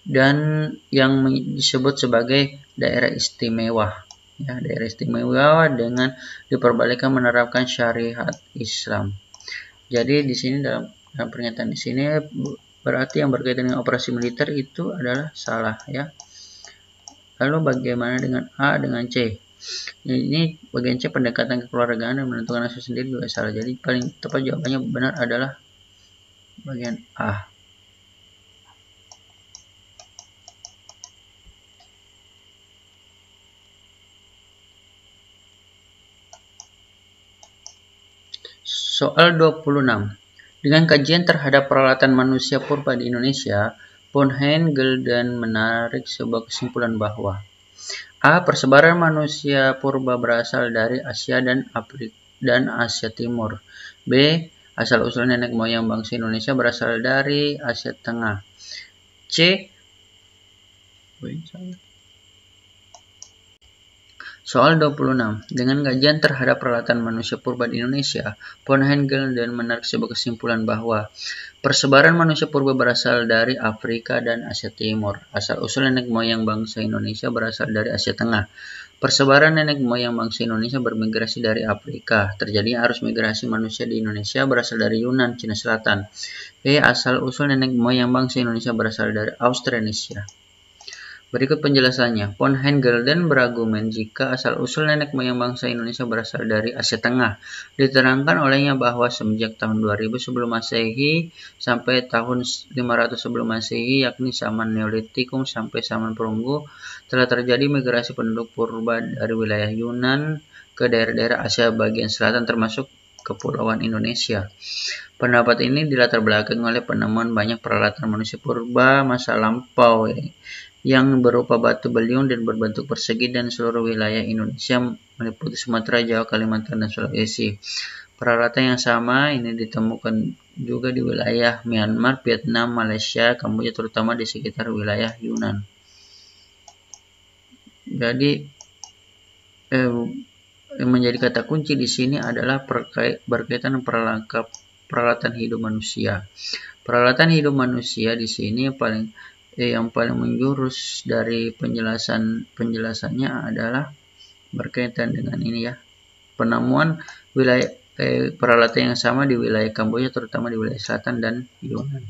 dan yang disebut sebagai daerah istimewa. Ya, daerah istimewa dengan diperbolehkan menerapkan syariat Islam. Jadi di sini dalam pernyataan di sini berarti yang berkaitan dengan operasi militer itu adalah salah ya. Lalu bagaimana dengan A dengan C? Ini bagian C, pendekatan kekeluargaan dan menentukan nasib sendiri juga salah. Jadi paling tepat jawabannya benar adalah bagian A. Soal 26. Dengan kajian terhadap peralatan manusia purba di Indonesia, Von-Haen-Gulden menarik sebuah kesimpulan bahwa A. Persebaran manusia purba berasal dari Asia dan Asia Timur. B. Asal-usul nenek moyang bangsa Indonesia berasal dari Asia Tengah. C. Soal 26. Dengan kajian terhadap peralatan manusia purba di Indonesia, Von-Haen-Gulden menarik sebuah kesimpulan bahwa persebaran manusia purba berasal dari Afrika dan Asia Timur. Asal-usul nenek moyang bangsa Indonesia berasal dari Asia Tengah. Persebaran nenek moyang bangsa Indonesia bermigrasi dari Afrika. Terjadi arus migrasi manusia di Indonesia berasal dari Yunan, Cina Selatan. B. Asal-usul nenek moyang bangsa Indonesia berasal dari Austranesia. Berikut penjelasannya. Von-Haen-Gulden berargumen jika asal-usul nenek moyang bangsa Indonesia berasal dari Asia Tengah. Diterangkan olehnya bahwa semenjak tahun 2000 sebelum Masehi sampai tahun 500 sebelum Masehi, yakni zaman Neolitikum sampai zaman Perunggu, telah terjadi migrasi penduduk purba dari wilayah Yunan ke daerah-daerah Asia bagian selatan termasuk Kepulauan Indonesia. Pendapat ini dilatar belakangi oleh penemuan banyak peralatan manusia purba masa lampau yang berupa batu beliung dan berbentuk persegi dan seluruh wilayah Indonesia meliputi Sumatera, Jawa, Kalimantan, dan Sulawesi. Peralatan yang sama ini ditemukan juga di wilayah Myanmar, Vietnam, Malaysia, Kamboja, terutama di sekitar wilayah Yunan. Jadi menjadi kata kunci di sini adalah berkaitan peralatan hidup manusia. Peralatan hidup manusia di sini yang paling menjurus dari penjelasannya adalah berkaitan dengan ini ya, penemuan wilayah peralatan yang sama di wilayah Kamboja, terutama di wilayah selatan dan Yunan.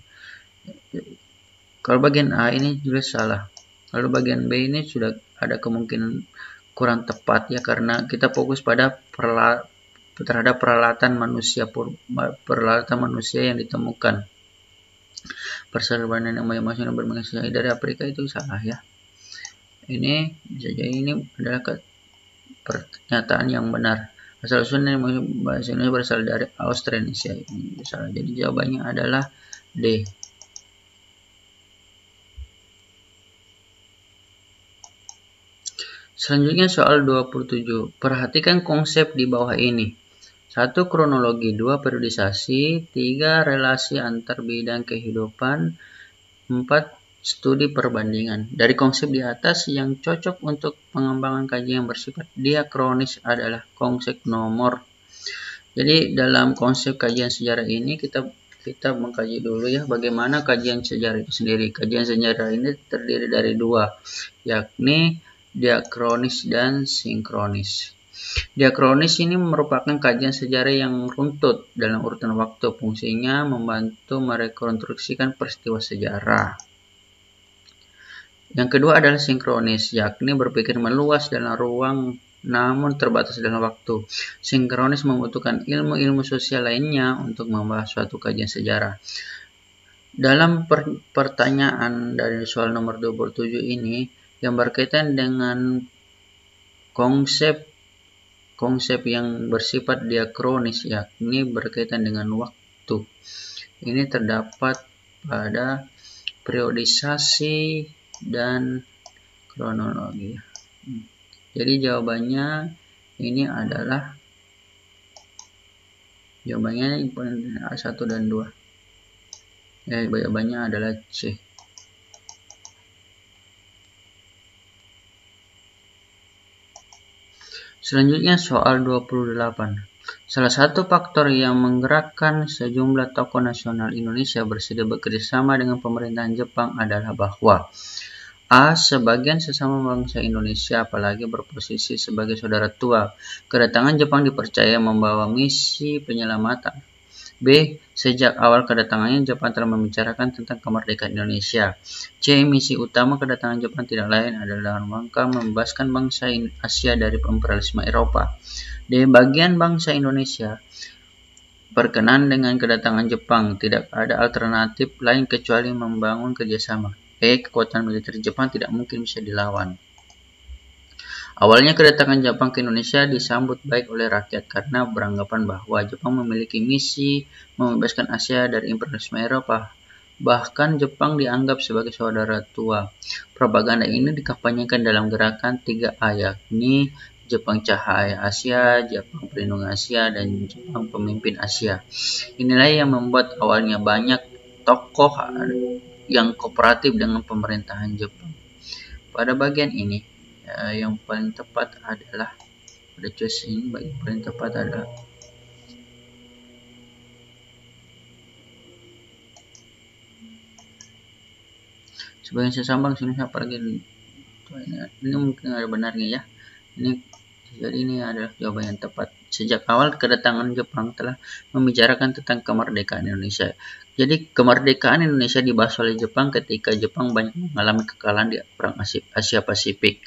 Kalau bagian A ini jelas salah. Lalu bagian B ini sudah ada kemungkinan kurang tepat ya, karena kita fokus pada terhadap peralatan manusia yang ditemukan. Persebaran nenek moyang bangsa yang bermigrasi dari Afrika itu salah ya. Ini bisa jadi ini adalah pernyataan yang benar. Asal-usul nenek moyang bangsa Indonesia berasal dari Austranesia. Ini salah. Jadi jawabannya adalah D. Selanjutnya soal 27. Perhatikan konsep di bawah ini. 1. Kronologi, 2. Periodisasi, 3. Relasi antar bidang kehidupan, 4. Studi perbandingan. Dari konsep di atas, yang cocok untuk pengembangan kajian yang bersifat diakronis adalah konsep nomor. Jadi dalam konsep kajian sejarah ini kita mengkaji dulu ya bagaimana kajian sejarah itu sendiri. Kajian sejarah ini terdiri dari dua, yakni diakronis dan sinkronis. Diakronis ini merupakan kajian sejarah yang runtut dalam urutan waktu. Fungsinya membantu merekonstruksikan peristiwa sejarah. Yang kedua adalah sinkronis, yakni berpikir meluas dalam ruang namun terbatas dalam waktu. Sinkronis membutuhkan ilmu-ilmu sosial lainnya untuk membahas suatu kajian sejarah. Dalam pertanyaan dari soal nomor 27 ini, yang berkaitan dengan konsep yang bersifat diakronis, yakni berkaitan dengan waktu. Ini terdapat pada periodisasi dan kronologi. Jadi jawabannya ini adalah jawabannya 1 dan 2. Jawabannya adalah C. Selanjutnya soal 28. Salah satu faktor yang menggerakkan sejumlah tokoh nasional Indonesia bersedia bekerjasama dengan pemerintahan Jepang adalah bahwa A. Sebagian sesama bangsa Indonesia, apalagi berposisi sebagai saudara tua, kedatangan Jepang dipercaya membawa misi penyelamatan. B. Sejak awal kedatangannya, Jepang telah membicarakan tentang kemerdekaan Indonesia. C. Misi utama kedatangan Jepang tidak lain adalah dalam rangka membebaskan bangsa Asia dari imperialisme Eropa. D. Bagian bangsa Indonesia berkenan dengan kedatangan Jepang, tidak ada alternatif lain kecuali membangun kerjasama. E. Kekuatan militer Jepang tidak mungkin bisa dilawan. Awalnya kedatangan Jepang ke Indonesia disambut baik oleh rakyat karena beranggapan bahwa Jepang memiliki misi membebaskan Asia dari imperialisme Eropa. Bahkan Jepang dianggap sebagai saudara tua. Propaganda ini dikampanyekan dalam gerakan 3A, yakni Jepang Cahaya Asia, Jepang Pelindung Asia, dan Jepang Pemimpin Asia. Inilah yang membuat awalnya banyak tokoh yang kooperatif dengan pemerintahan Jepang. Pada bagian ini, yang paling tepat adalah pada choice ini, bagian paling tepat adalah sebagian sesama bangsa Indonesia, apalagi ini mungkin ada benarnya ya. Jadi ini adalah jawaban yang tepat. Sejak awal kedatangan Jepang telah membicarakan tentang kemerdekaan Indonesia. Jadi kemerdekaan Indonesia dibahas oleh Jepang ketika Jepang banyak mengalami kekalahan di Perang Asia Pasifik.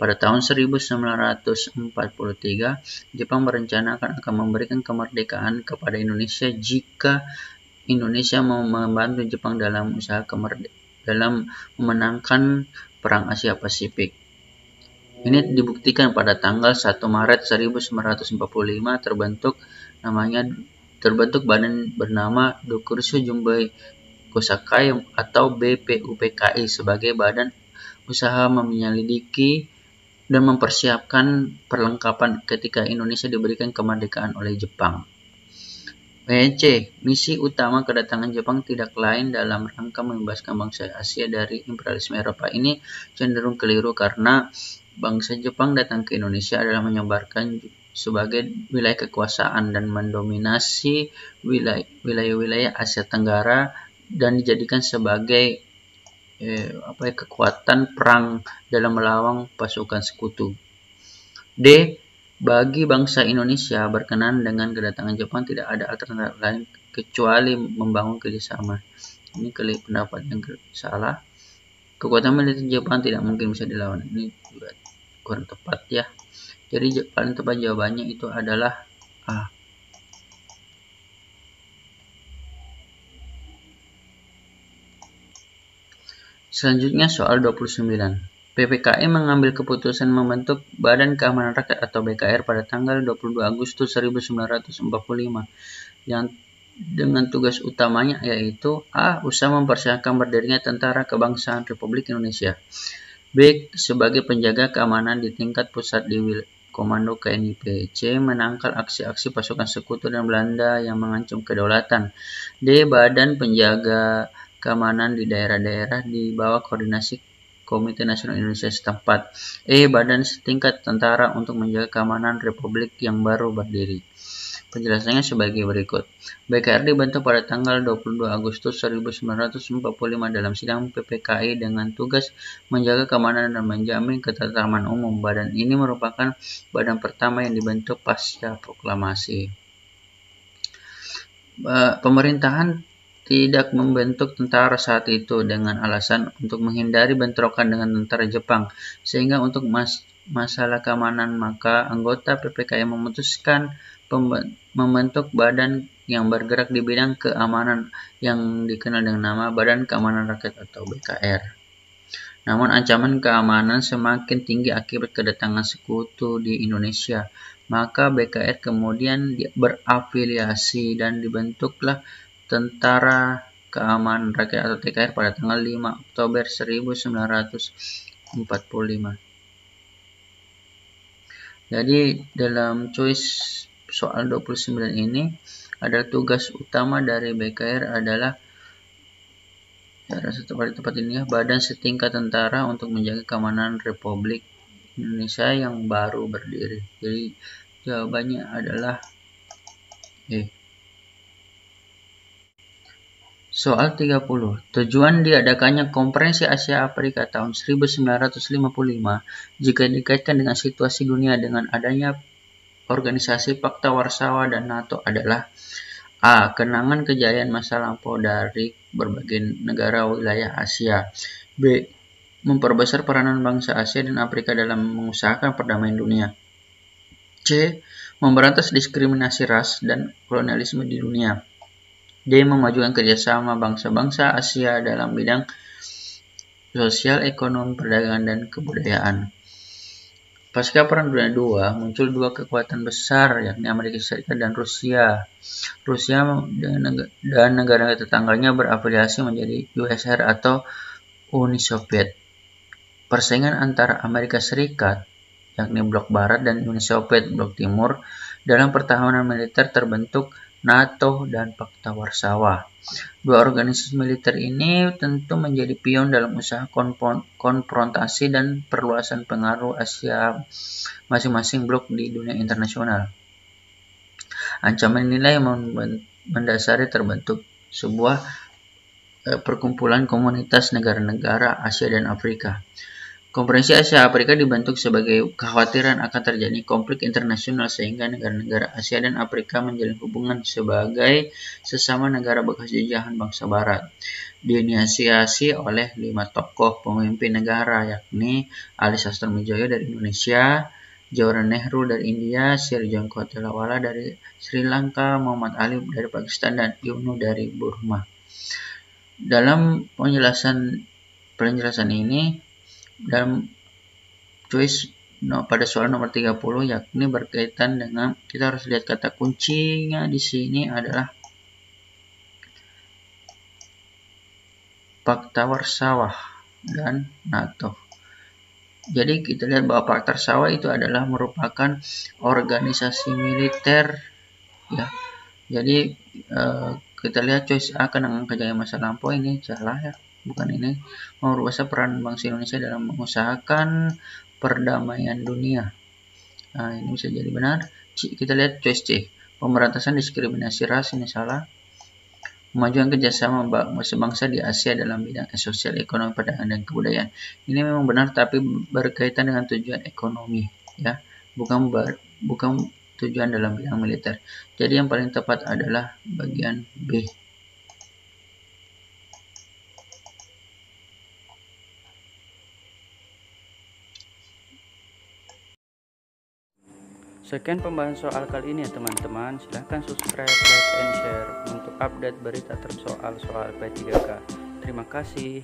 Pada tahun 1943, Jepang merencanakan akan memberikan kemerdekaan kepada Indonesia jika Indonesia mau membantu Jepang dalam usaha dalam memenangkan Perang Asia Pasifik. Ini dibuktikan pada tanggal 1 Maret 1945 terbentuk badan bernama Dokuritsu Jumbei Kosakai atau BPUPKI sebagai badan usaha menyelidiki dan mempersiapkan perlengkapan ketika Indonesia diberikan kemerdekaan oleh Jepang. C. Misi utama kedatangan Jepang tidak lain dalam rangka membebaskan bangsa Asia dari imperialisme Eropa. Ini cenderung keliru karena bangsa Jepang datang ke Indonesia adalah menyebarkan sebagai wilayah kekuasaan dan mendominasi wilayah-wilayah Asia Tenggara dan dijadikan sebagai kekuatan perang dalam melawan pasukan sekutu. D. Bagi bangsa Indonesia berkenan dengan kedatangan Jepang tidak ada alternatif lain kecuali membangun kerjasama. Ini pendapat yang salah. Kekuatan militer Jepang tidak mungkin bisa dilawan. Ini juga kurang tepat ya. Jadi paling tepat jawabannya itu adalah A. Selanjutnya soal 29. PPKI mengambil keputusan membentuk Badan Keamanan Rakyat atau BKR pada tanggal 22 Agustus 1945 yang dengan tugas utamanya yaitu A. Usaha mempersiapkan berdirinya Tentara Kebangsaan Republik Indonesia. B. Sebagai penjaga keamanan di tingkat pusat di Komando KNIP. C. Menangkal aksi-aksi pasukan sekutu dan Belanda yang mengancam kedaulatan. D. Badan penjaga keamanan di daerah-daerah di bawah koordinasi Komite Nasional Indonesia setempat. E. Badan setingkat tentara untuk menjaga keamanan Republik yang baru berdiri. Penjelasannya sebagai berikut. BKR dibentuk pada tanggal 22 Agustus 1945 dalam sidang PPKI dengan tugas menjaga keamanan dan menjamin ketentraman umum. Badan ini merupakan badan pertama yang dibentuk pasca proklamasi. Pemerintahan tidak membentuk tentara saat itu dengan alasan untuk menghindari bentrokan dengan tentara Jepang, sehingga untuk masalah keamanan maka anggota PPKI memutuskan membentuk badan yang bergerak di bidang keamanan yang dikenal dengan nama Badan Keamanan Rakyat atau BKR. Namun ancaman keamanan semakin tinggi akibat kedatangan sekutu di Indonesia, maka BKR kemudian berafiliasi dan dibentuklah Tentara Keamanan Rakyat atau TKR pada tanggal 5 Oktober 1945. Jadi dalam choice soal 29 ini adalah tugas utama dari BKR adalah tepat ini ya, badan setingkat tentara untuk menjaga keamanan Republik Indonesia yang baru berdiri. Jadi jawabannya adalah Soal 30. Tujuan diadakannya Konferensi Asia Afrika tahun 1955 jika dikaitkan dengan situasi dunia dengan adanya organisasi Pakta Warsawa dan NATO adalah A. Kenangan kejayaan masa lampau dari berbagai negara wilayah Asia. B. Memperbesar peranan bangsa Asia dan Afrika dalam mengusahakan perdamaian dunia. C. Memberantas diskriminasi ras dan kolonialisme di dunia. D. Memajukan kerjasama bangsa-bangsa Asia dalam bidang sosial, ekonomi, perdagangan, dan kebudayaan. Pasca Perang Dunia II, muncul dua kekuatan besar, yakni Amerika Serikat dan Rusia. Rusia dan negara tetangganya berafiliasi menjadi USSR atau Uni Soviet. Persaingan antara Amerika Serikat, yakni Blok Barat, dan Uni Soviet, Blok Timur, dalam pertahanan militer terbentuk NATO dan Pakta Warsawa. Dua organisasi militer ini tentu menjadi pion dalam usaha konfrontasi dan perluasan pengaruh Asia masing-masing blok di dunia internasional. Ancaman inilah yang mendasari terbentuk sebuah perkumpulan komunitas negara-negara Asia dan Afrika. Konferensi Asia Afrika dibentuk sebagai kekhawatiran akan terjadi konflik internasional sehingga negara-negara Asia dan Afrika menjalin hubungan sebagai sesama negara bekas jajahan bangsa Barat. Diinisiasi oleh 5 tokoh pemimpin negara, yakni Ali Sastramidjojo dari Indonesia, Jawaharlal Nehru dari India, Sir John Kotelawala dari Sri Lanka, Muhammad Ali dari Pakistan, dan UNO dari Burma. Dalam penjelasan ini dalam choice pada soal nomor 30, yakni berkaitan dengan, kita harus lihat kata kuncinya di sini adalah Pakta Warsawa dan NATO. Jadi kita lihat bahwa Pakta Warsawa itu adalah merupakan organisasi militer, ya. Jadi kita lihat choice A, kenangan kejayaan masa lampau, ini salah ya. Bukan ini, memperbesar peran bangsa Indonesia dalam mengusahakan perdamaian dunia. Nah, ini bisa jadi benar. Kita lihat choice C, pemberantasan diskriminasi ras, ini salah. Memajukan kerjasama bangsa di Asia dalam bidang sosial, ekonomi, perdagangan, dan kebudayaan. Ini memang benar, tapi berkaitan dengan tujuan ekonomi, ya, bukan tujuan dalam bidang militer. Jadi yang paling tepat adalah bagian B. Sekian pembahasan soal kali ini ya teman-teman. Silahkan subscribe, like, and share untuk update berita tersoal soal P3K. Terima kasih.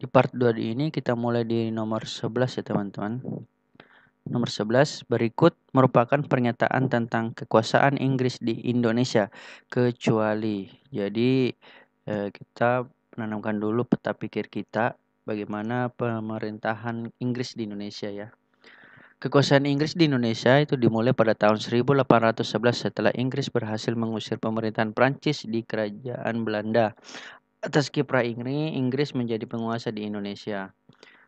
part 2 ini kita mulai di nomor 11 ya teman-teman. Nomor 11 berikut merupakan pernyataan tentang kekuasaan Inggris di Indonesia kecuali. Jadi kita menanamkan dulu peta pikir kita bagaimana pemerintahan Inggris di Indonesia ya. Kekuasaan Inggris di Indonesia itu dimulai pada tahun 1811 setelah Inggris berhasil mengusir pemerintahan Prancis di kerajaan Belanda. Atas kiprah Inggris menjadi penguasa di Indonesia.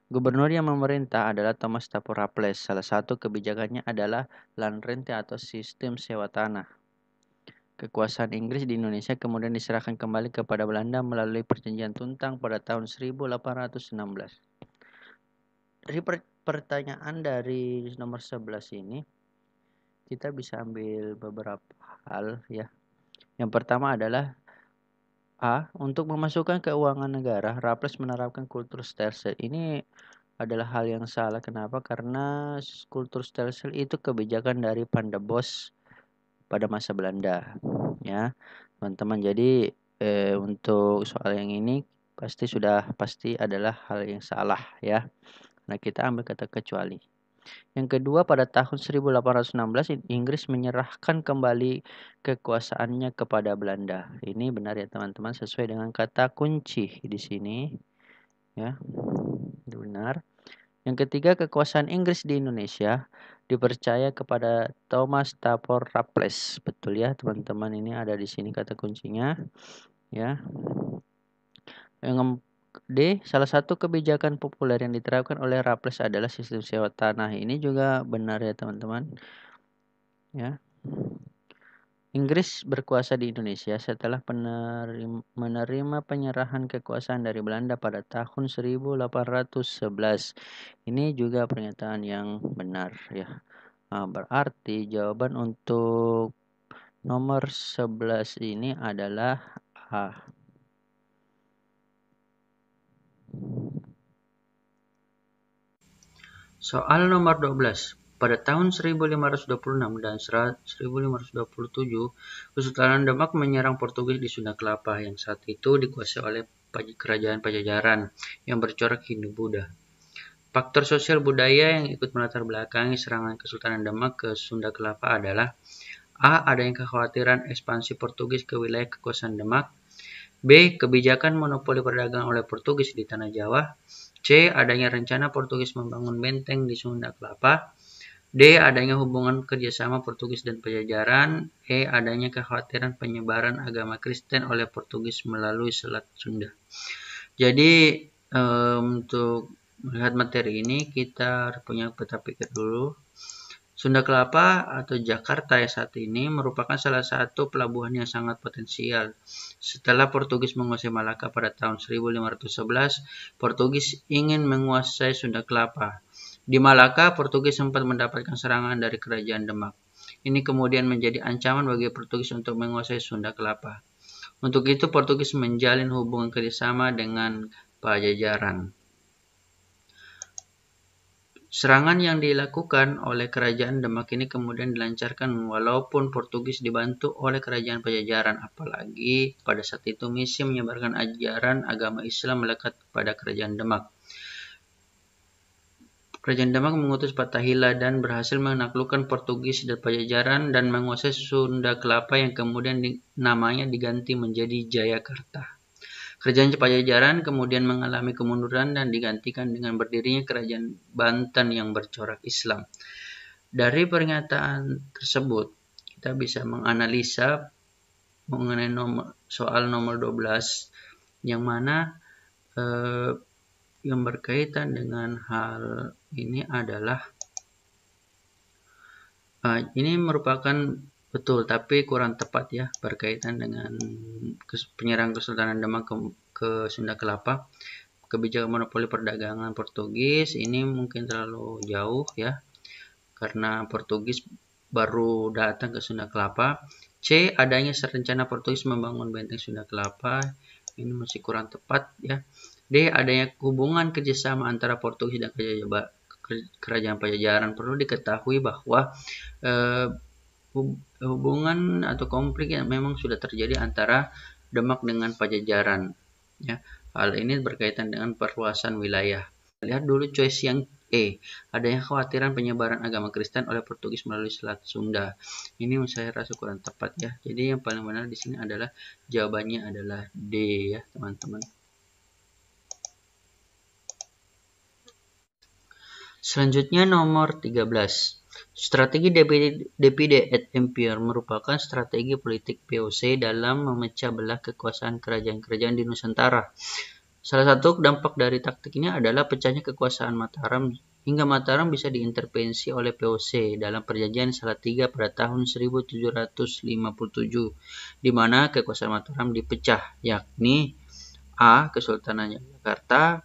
Gubernur yang memerintah adalah Thomas Stafford Raffles. Salah satu kebijakannya adalah land rent atau sistem sewa tanah. Kekuasaan Inggris di Indonesia kemudian diserahkan kembali kepada Belanda melalui Perjanjian Tuntang pada tahun 1816. Dari pertanyaan dari nomor 11 ini kita bisa ambil beberapa hal ya. Yang pertama adalah A. Untuk memasukkan keuangan negara, Raffles menerapkan kultur stelsel. Ini adalah hal yang salah. Kenapa? Karena kultur stelsel itu kebijakan dari Pandebos pada masa Belanda. Ya, teman-teman. Jadi untuk soal yang ini pasti adalah hal yang salah ya. Nah, kita ambil kata kecuali. Yang kedua, pada tahun 1816 Inggris menyerahkan kembali kekuasaannya kepada Belanda. Ini benar ya teman-teman, sesuai dengan kata kunci di sini. Ya, benar. Yang ketiga, kekuasaan Inggris di Indonesia dipercaya kepada Thomas Stafford Raffles. Betul ya teman-teman, ini ada di sini kata kuncinya. Ya. Yang D. Salah satu kebijakan populer yang diterapkan oleh Raffles adalah sistem sewa tanah. Ini juga benar ya teman-teman. Ya. Inggris berkuasa di Indonesia setelah menerima penyerahan kekuasaan dari Belanda pada tahun 1811. Ini juga pernyataan yang benar ya. Nah, berarti jawaban untuk nomor 11 ini adalah A. Soal nomor 12. Pada tahun 1526 dan 1527, Kesultanan Demak menyerang Portugis di Sunda Kelapa yang saat itu dikuasai oleh kerajaan Pajajaran yang bercorak Hindu-Buddha. Faktor sosial budaya yang ikut melatar belakangi serangan Kesultanan Demak ke Sunda Kelapa adalah A. Adanya kekhawatiran ekspansi Portugis ke wilayah kekuasaan Demak. B. Kebijakan monopoli perdagangan oleh Portugis di Tanah Jawa. C. Adanya rencana Portugis membangun benteng di Sunda Kelapa. D. Adanya hubungan kerjasama Portugis dan Pajajaran. E. Adanya kekhawatiran penyebaran agama Kristen oleh Portugis melalui Selat Sunda. Jadi untuk melihat materi ini kita punya peta pikir dulu. Sunda Kelapa atau Jakarta saat ini merupakan salah satu pelabuhan yang sangat potensial. Setelah Portugis menguasai Malaka pada tahun 1511, Portugis ingin menguasai Sunda Kelapa. Di Malaka, Portugis sempat mendapatkan serangan dari kerajaan Demak. Ini kemudian menjadi ancaman bagi Portugis untuk menguasai Sunda Kelapa. Untuk itu, Portugis menjalin hubungan kerjasama dengan Pajajaran. Serangan yang dilakukan oleh kerajaan Demak ini kemudian dilancarkan walaupun Portugis dibantu oleh kerajaan Pajajaran, apalagi pada saat itu misi menyebarkan ajaran agama Islam melekat pada kerajaan Demak. Kerajaan Demak mengutus Fathahillah dan berhasil menaklukkan Portugis dan Pajajaran dan menguasai Sunda Kelapa yang kemudian namanya diganti menjadi Jayakarta. Kerajaan Pajajaran kemudian mengalami kemunduran dan digantikan dengan berdirinya Kerajaan Banten yang bercorak Islam. Dari pernyataan tersebut, kita bisa menganalisa mengenai soal nomor 12, yang mana yang berkaitan dengan hal ini adalah ini merupakan betul, tapi kurang tepat ya, berkaitan dengan penyerang Kesultanan Demak ke Sunda Kelapa. Kebijakan monopoli perdagangan Portugis ini mungkin terlalu jauh ya, karena Portugis baru datang ke Sunda Kelapa. C. Adanya rencana Portugis membangun benteng Sunda Kelapa. Ini masih kurang tepat ya. D. Adanya hubungan kerjasama antara Portugis dan kerajaan Pajajaran. Perlu diketahui bahwa hubungan atau konflik yang memang sudah terjadi antara Demak dengan Pajajaran. Ya, Hal ini berkaitan dengan perluasan wilayah. Lihat dulu choice yang E. Adanya kekhawatiran penyebaran agama Kristen oleh Portugis melalui Selat Sunda. Ini saya rasa kurang tepat ya. Jadi yang paling benar di sini adalah jawabannya adalah D ya, teman-teman. Selanjutnya nomor 13. Strategi divide et impera merupakan strategi politik POC dalam memecah belah kekuasaan kerajaan-kerajaan di Nusantara. Salah satu dampak dari taktik ini adalah pecahnya kekuasaan Mataram hingga Mataram bisa diintervensi oleh POC dalam perjanjian Salatiga pada tahun 1757, di mana kekuasaan Mataram dipecah, yakni A. Kesultanan Yogyakarta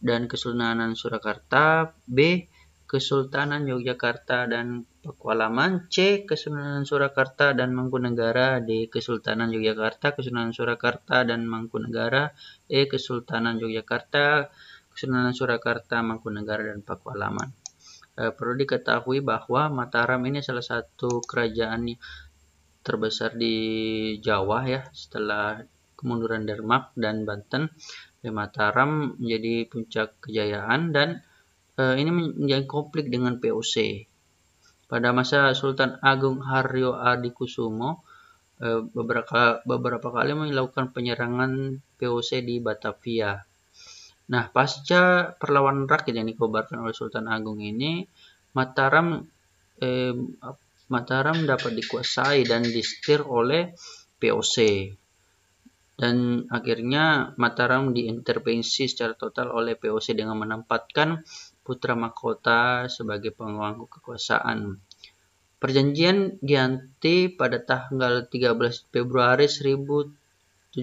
dan Kesultanan Surakarta, B. Kesultanan Yogyakarta dan Pakualaman, C. Kesultanan Surakarta dan Mangkunegara, D. Kesultanan Yogyakarta, Kesultanan Surakarta dan Mangkunegara, E. Kesultanan Yogyakarta, Kesultanan Surakarta, Mangkunegara dan Pakualaman. Perlu diketahui bahwa Mataram ini salah satu kerajaan terbesar di Jawa ya, setelah kemunduran Demak dan Banten. Mataram menjadi puncak kejayaan dan ini menjadi konflik dengan POC. Pada masa Sultan Agung Haryo Adikusumo, beberapa kali melakukan penyerangan POC di Batavia. Nah, pasca perlawanan rakyat yang dikobarkan oleh Sultan Agung ini, Mataram dapat dikuasai dan disetir oleh POC. Dan akhirnya Mataram diintervensi secara total oleh POC dengan menempatkan putra mahkota sebagai pemangku kekuasaan. Perjanjian Giyanti pada tanggal 13 Februari 1755,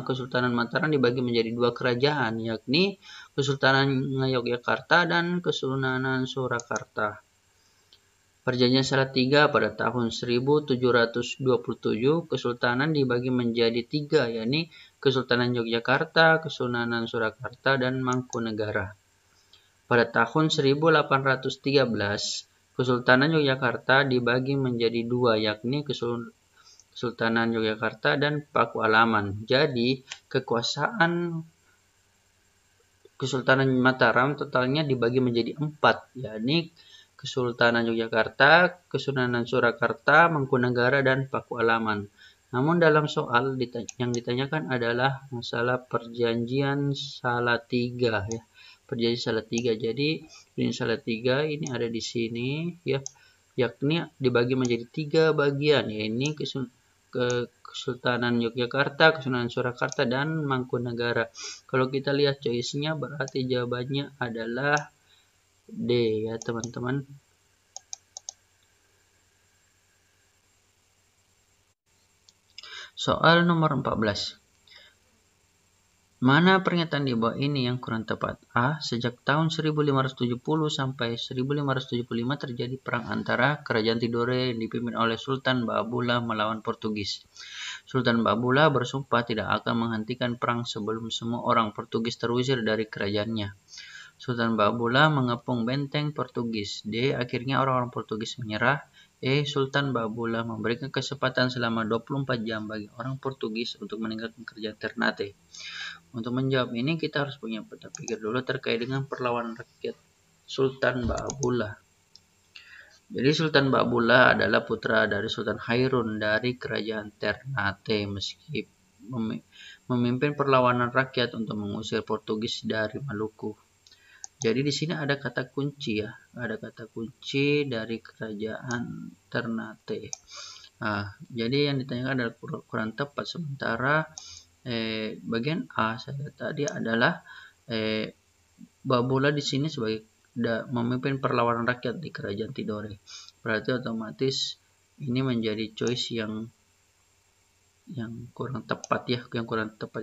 Kesultanan Mataram dibagi menjadi dua kerajaan, yakni Kesultanan Yogyakarta dan Kesultanan Surakarta. Perjanjian Salatiga pada tahun 1727, Kesultanan dibagi menjadi tiga, yakni Kesultanan Yogyakarta, Kesultanan Surakarta, dan Mangkunegara. Pada tahun 1813, Kesultanan Yogyakarta dibagi menjadi dua, yakni Kesultanan Yogyakarta dan Pakualaman. Jadi, kekuasaan Kesultanan Mataram totalnya dibagi menjadi 4, yakni Kesultanan Yogyakarta, Kesultanan Surakarta, Mangkunegara, dan Pakualaman. Namun dalam soal yang ditanyakan adalah masalah Perjanjian Salatiga ya. Perjanjian Salatiga. Jadi Perjanjian Salatiga ini ada di sini ya, yakni dibagi menjadi 3 bagian, yaitu Kesultanan Yogyakarta, Kesultanan Surakarta, dan Mangkunegara. Kalau kita lihat choice-nya berarti jawabannya adalah D ya, teman-teman. Soal nomor 14. Mana pernyataan di bawah ini yang kurang tepat? A. Sejak tahun 1570 sampai 1575 terjadi perang antara Kerajaan Tidore yang dipimpin oleh Sultan Baabullah melawan Portugis. Sultan Baabullah bersumpah tidak akan menghentikan perang sebelum semua orang Portugis terusir dari kerajaannya. Sultan Baabullah mengepung benteng Portugis. D. Akhirnya orang-orang Portugis menyerah. E. Sultan Baabullah memberikan kesempatan selama 24 jam bagi orang Portugis untuk meninggalkan kerajaan Ternate. Untuk menjawab ini kita harus punya peta pikir dulu terkait dengan perlawanan rakyat Sultan Baabullah. Jadi Sultan Baabullah adalah putra dari Sultan Hairun dari kerajaan Ternate, meski memimpin perlawanan rakyat untuk mengusir Portugis dari Maluku. Jadi di sini ada kata kunci ya, ada kata kunci dari kerajaan Ternate. Nah, jadi yang ditanyakan adalah kurang tepat, sementara bagian A saya tadi adalah Baabullah di sini sebagai memimpin perlawanan rakyat di kerajaan Tidore. Berarti otomatis ini menjadi choice yang kurang tepat ya,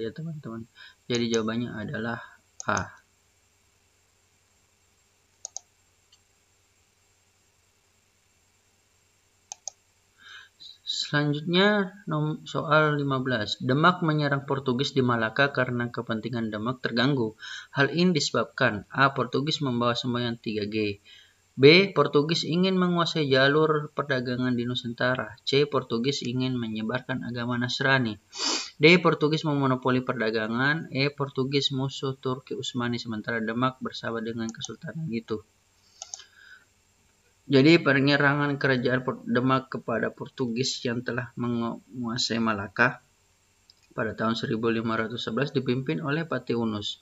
teman-teman. Jadi jawabannya adalah A. Selanjutnya soal 15. Demak menyerang Portugis di Malaka karena kepentingan Demak terganggu. Hal ini disebabkan A. Portugis membawa semboyan 3G. B. Portugis ingin menguasai jalur perdagangan di Nusantara. C. Portugis ingin menyebarkan agama Nasrani. D. Portugis memonopoli perdagangan. E. Portugis musuh Turki Utsmani sementara Demak bersahabat dengan kesultanan itu. Jadi penyerangan kerajaan Demak kepada Portugis yang telah menguasai Malaka pada tahun 1511 dipimpin oleh Patiunus.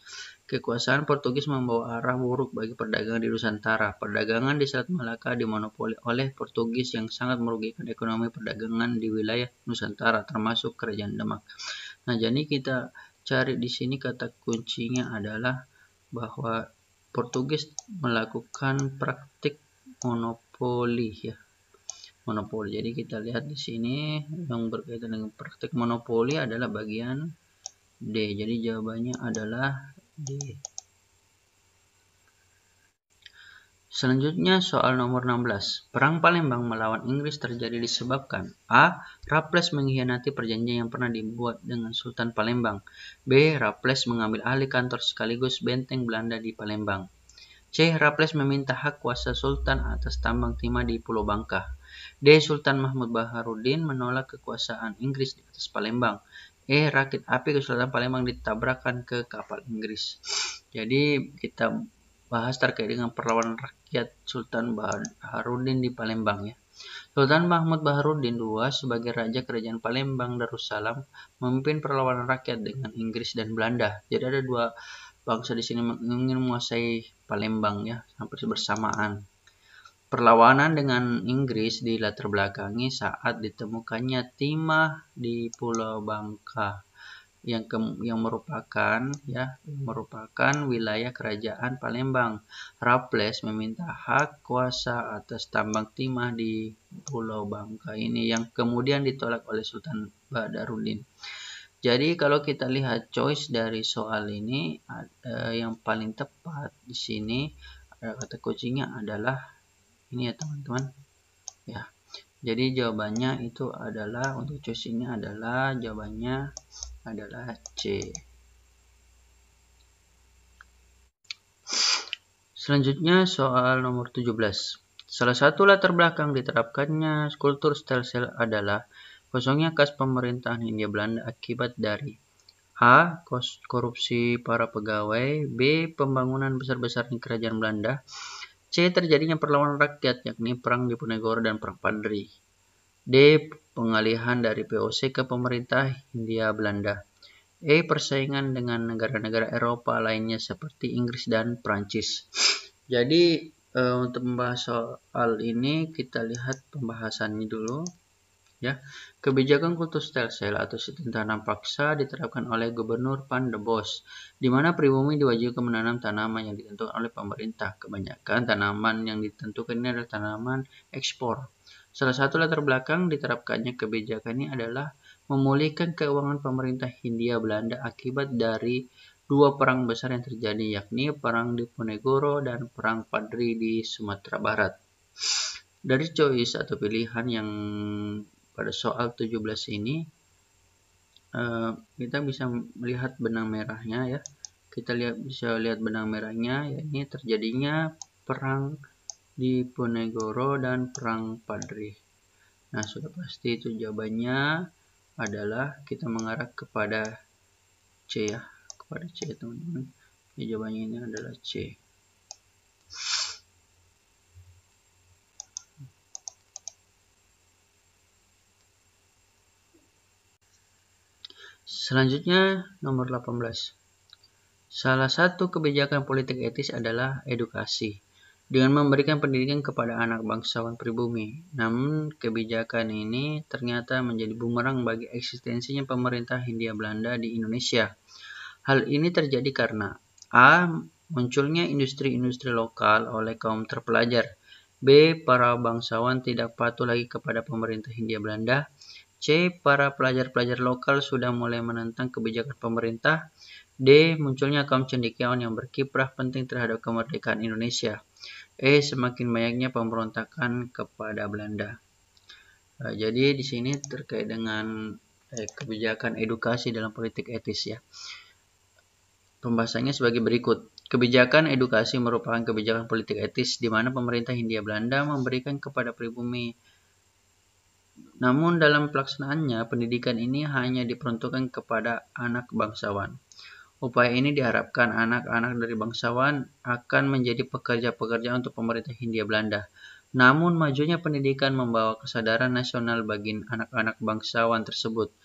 Kekuasaan Portugis membawa arah buruk bagi perdagangan di Nusantara. Perdagangan di Selat Malaka dimonopoli oleh Portugis yang sangat merugikan ekonomi perdagangan di wilayah Nusantara, termasuk Kerajaan Demak. Nah, jadi kita cari di sini kata kuncinya adalah bahwa Portugis melakukan praktik monopoli ya. Monopoli. Jadi kita lihat di sini yang berkaitan dengan praktik monopoli adalah bagian D. Jadi jawabannya adalah D. Selanjutnya soal nomor 16. Perang Palembang melawan Inggris terjadi disebabkan A. Raffles mengkhianati perjanjian yang pernah dibuat dengan Sultan Palembang. B. Raffles mengambil alih kantor sekaligus benteng Belanda di Palembang. C. Raffles meminta hak kuasa Sultan atas tambang timah di Pulau Bangka. D. Sultan Mahmud Baharudin menolak kekuasaan Inggris di atas Palembang. E. Rakit api Kesultanan Palembang ditabrakkan ke kapal Inggris. Jadi kita bahas terkait dengan perlawanan rakyat Sultan Baharudin di Palembang ya. Sultan Mahmud Baharudin II sebagai Raja Kerajaan Palembang Darussalam memimpin perlawanan rakyat dengan Inggris dan Belanda. Jadi ada dua bangsa di sini ingin menguasai Palembang ya, hampir bersamaan. Perlawanan dengan Inggris dilatar belakangi saat ditemukannya timah di Pulau Bangka yang merupakan wilayah kerajaan Palembang. Raffles meminta hak kuasa atas tambang timah di Pulau Bangka ini yang kemudian ditolak oleh Sultan Baharudin. Jadi kalau kita lihat choice dari soal ini yang paling tepat di sini kata kuncinya adalah ini ya teman-teman ya. Jadi jawabannya itu adalah untuk choice ini adalah jawabannya adalah C. Selanjutnya soal nomor 17. Salah satu latar belakang diterapkannya kultur stelsel adalah kosongnya kas pemerintahan Hindia Belanda akibat dari A. Korupsi para pegawai. B. Pembangunan besar-besaran kerajaan Belanda. C. Terjadinya perlawanan rakyat, yakni Perang Diponegoro dan Perang Padri. D. Pengalihan dari VOC ke pemerintah Hindia Belanda. E. Persaingan dengan negara-negara Eropa lainnya seperti Inggris dan Prancis. Jadi untuk membahas soal ini kita lihat pembahasannya dulu. Ya, kebijakan kultur stelsel atau sistem tanam paksa diterapkan oleh Gubernur Van der Bos, di mana pribumi diwajibkan menanam tanaman yang ditentukan oleh pemerintah. Kebanyakan tanaman yang ditentukan ini adalah tanaman ekspor. Salah satu latar belakang diterapkannya kebijakan ini adalah memulihkan keuangan pemerintah Hindia Belanda akibat dari dua perang besar yang terjadi, yakni Perang Diponegoro dan Perang Padri di Sumatera Barat. Dari choice atau pilihan yang pada soal 17 ini kita bisa melihat benang merahnya ya. Kita bisa lihat benang merahnya, yakni terjadinya Perang Diponegoro dan Perang Padri. Nah, sudah pasti itu jawabannya adalah kita mengarah kepada C ya, kepada C teman-teman. Jawabannya ini adalah C. Selanjutnya nomor 18. Salah satu kebijakan politik etis adalah edukasi dengan memberikan pendidikan kepada anak bangsawan pribumi. Namun kebijakan ini ternyata menjadi bumerang bagi eksistensinya pemerintah Hindia Belanda di Indonesia. Hal ini terjadi karena A. Munculnya industri-industri lokal oleh kaum terpelajar. B. Para bangsawan tidak patuh lagi kepada pemerintah Hindia Belanda. C. Para pelajar-pelajar lokal sudah mulai menentang kebijakan pemerintah. D. Munculnya kaum cendekiawan yang berkiprah penting terhadap kemerdekaan Indonesia. E. Semakin banyaknya pemberontakan kepada Belanda. Jadi di sini terkait dengan kebijakan edukasi dalam politik etis ya. Pembahasannya sebagai berikut. Kebijakan edukasi merupakan kebijakan politik etis di mana pemerintah Hindia Belanda memberikan kepada pribumi. Namun dalam pelaksanaannya, pendidikan ini hanya diperuntukkan kepada anak bangsawan. Upaya ini diharapkan anak-anak dari bangsawan akan menjadi pekerja-pekerja untuk pemerintah Hindia Belanda. Namun majunya pendidikan membawa kesadaran nasional bagi anak-anak bangsawan tersebut.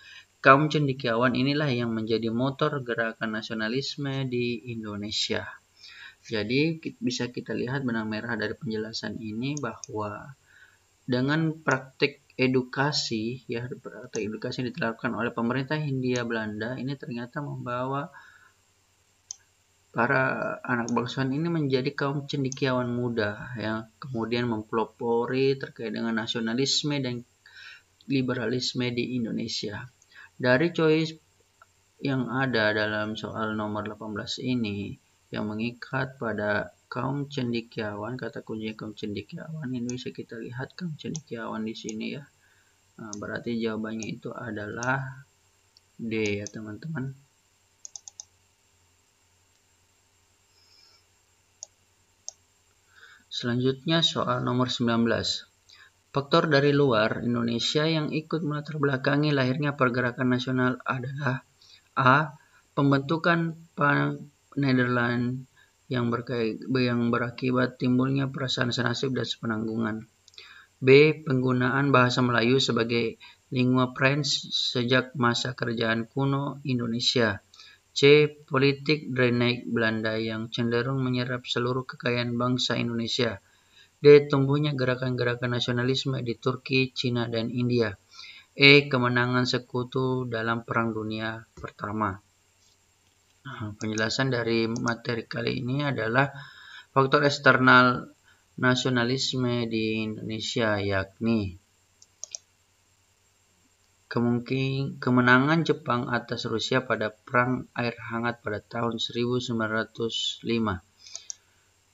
Kaum cendekiawan inilah yang menjadi motor gerakan nasionalisme di Indonesia. Jadi bisa kita lihat benang merah dari penjelasan ini bahwa dengan praktik edukasi yang diterapkan oleh pemerintah Hindia Belanda ini ternyata membawa para anak bangsawan ini menjadi kaum cendekiawan muda yang kemudian mempelopori terkait dengan nasionalisme dan liberalisme di Indonesia. Dari choice yang ada dalam soal nomor 18 ini yang mengikat pada kaum cendekiawan, kata kunci kaum cendekiawan ini bisa kita lihat kaum cendekiawan di sini ya. Nah, berarti jawabannya itu adalah D ya teman-teman. Selanjutnya soal nomor 19. Faktor dari luar Indonesia yang ikut melatar belakangi lahirnya pergerakan nasional adalah A. Pembentukan Nederland yang berakibat timbulnya perasaan senasib dan sepenanggungan. B. Penggunaan bahasa Melayu sebagai lingua franca sejak masa kerajaan kuno Indonesia. C. Politik drainage Belanda yang cenderung menyerap seluruh kekayaan bangsa Indonesia. D. Tumbuhnya gerakan-gerakan nasionalisme di Turki, Cina, dan India. E. Kemenangan sekutu dalam Perang Dunia Pertama. Penjelasan dari materi kali ini adalah faktor eksternal nasionalisme di Indonesia, yakni kemenangan Jepang atas Rusia pada Perang Air Hangat pada tahun 1905.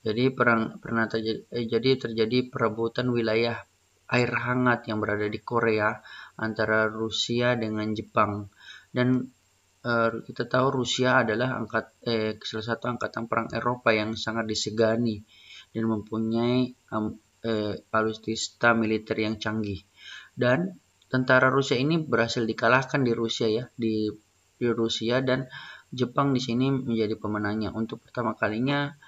Jadi terjadi perebutan wilayah air hangat yang berada di Korea antara Rusia dengan Jepang. Dan kita tahu Rusia adalah salah satu angkatan perang Eropa yang sangat disegani dan mempunyai alutsista militer yang canggih. Dan tentara Rusia ini berhasil dikalahkan di Rusia ya, di Rusia, dan Jepang di sini menjadi pemenangnya. Untuk pertama kalinya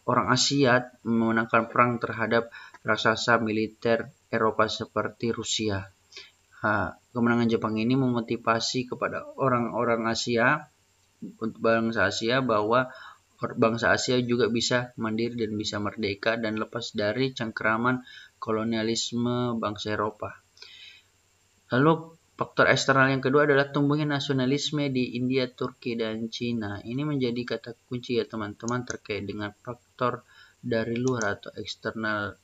orang Asia memenangkan perang terhadap raksasa militer Eropa seperti Rusia. Kemenangan Jepang ini memotivasi kepada orang-orang Asia, untuk bangsa Asia, bahwa bangsa Asia juga bisa mandiri dan bisa merdeka dan lepas dari cengkeraman kolonialisme bangsa Eropa. Lalu faktor eksternal yang kedua adalah tumbuhnya nasionalisme di India, Turki, dan Cina. Ini menjadi kata kunci ya teman-teman terkait dengan faktor dari luar atau eksternal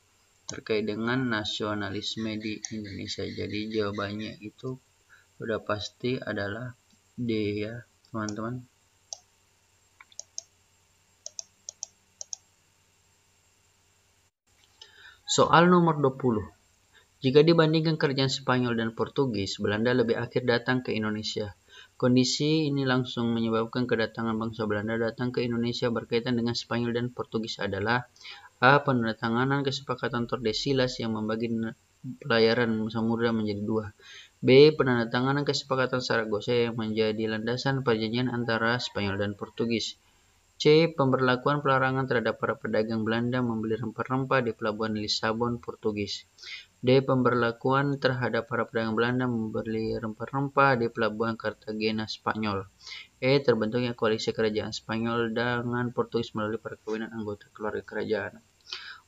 terkait dengan nasionalisme di Indonesia. Jadi jawabannya itu sudah pasti adalah D ya teman-teman. Soal nomor 20. Jika dibandingkan kerajaan Spanyol dan Portugis, Belanda lebih akhir datang ke Indonesia. Kondisi ini langsung menyebabkan kedatangan bangsa Belanda datang ke Indonesia berkaitan dengan Spanyol dan Portugis adalah A. Penandatanganan kesepakatan Tordesillas yang membagi pelayaran samudra menjadi dua. B. Penandatanganan kesepakatan Saragossa yang menjadi landasan perjanjian antara Spanyol dan Portugis. C. Pemberlakuan pelarangan terhadap para pedagang Belanda membeli rempah-rempah di pelabuhan Lisabon, Portugis. D. Pemberlakuan terhadap para pedagang Belanda membeli rempah-rempah di pelabuhan Cartagena, Spanyol. E. Terbentuknya koalisi kerajaan Spanyol dengan Portugis melalui perkawinan anggota keluarga kerajaan.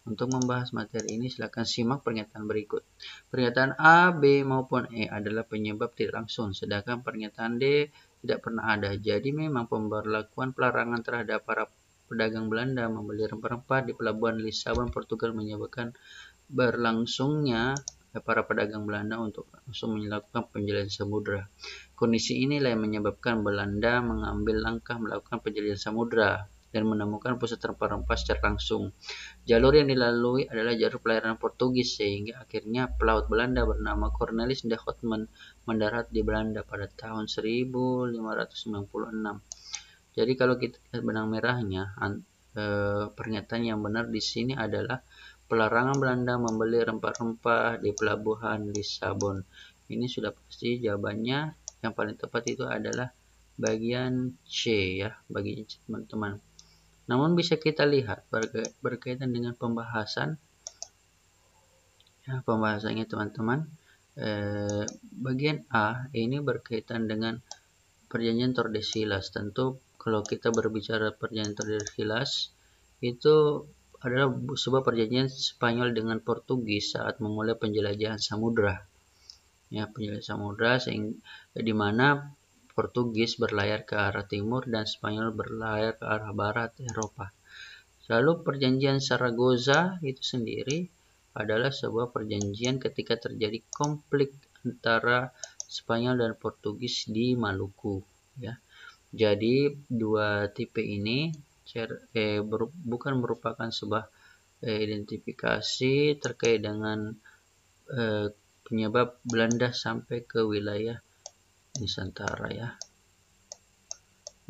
Untuk membahas materi ini, silakan simak pernyataan berikut. Pernyataan A, B, maupun E adalah penyebab tidak langsung, sedangkan pernyataan D tidak pernah ada. Jadi memang pemberlakuan pelarangan terhadap para pedagang Belanda membeli rempah-rempah di pelabuhan Lisabon, Portugal menyebabkan berlangsungnya para pedagang Belanda untuk langsung melakukan penjelajahan samudra. Kondisi inilah yang menyebabkan Belanda mengambil langkah melakukan penjelajahan samudra dan menemukan pusat rempah-rempah secara langsung. Jalur yang dilalui adalah jalur pelayaran Portugis, sehingga akhirnya pelaut Belanda bernama Cornelis de Houtman mendarat di Belanda pada tahun 1596. Jadi kalau kita lihat benang merahnya, pernyataan yang benar di sini adalah pelarangan Belanda membeli rempah-rempah di pelabuhan Lisabon. Ini sudah pasti jawabannya. Yang paling tepat itu adalah bagian C ya, bagian C teman-teman. Namun bisa kita lihat berkaitan dengan pembahasan, ya, pembahasannya teman-teman. Bagian A ini berkaitan dengan perjanjian Tordesillas. Tentu kalau kita berbicara perjanjian Tordesillas itu adalah sebuah perjanjian Spanyol dengan Portugis saat memulai penjelajahan samudra. Ya, penjelajahan samudra di mana Portugis berlayar ke arah timur dan Spanyol berlayar ke arah barat Eropa. Lalu perjanjian Zaragoza itu sendiri adalah sebuah perjanjian ketika terjadi konflik antara Spanyol dan Portugis di Maluku ya. Jadi dua tipe ini bukan merupakan sebuah identifikasi terkait dengan penyebab Belanda sampai ke wilayah Nusantara ya.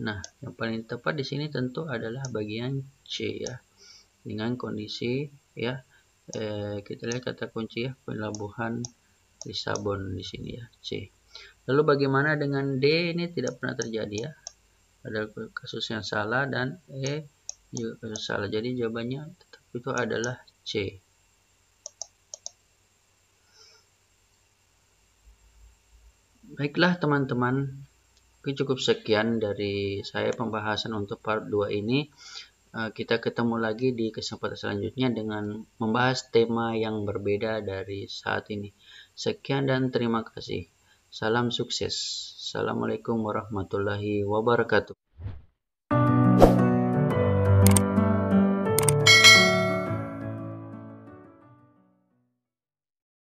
Nah, yang paling tepat di sini tentu adalah bagian C ya. Dengan kondisi ya, kita lihat kata kunci ya, pelabuhan Lisabon di sini ya, C. Lalu bagaimana dengan D? Ini tidak pernah terjadi ya. Ada kasus yang salah dan E juga salah. Jadi jawabannya tetap itu adalah C. Baiklah teman-teman, cukup sekian dari saya pembahasan untuk part 2 ini. Kita ketemu lagi di kesempatan selanjutnya dengan membahas tema yang berbeda dari saat ini. Sekian dan terima kasih. Salam sukses. Assalamualaikum warahmatullahi wabarakatuh.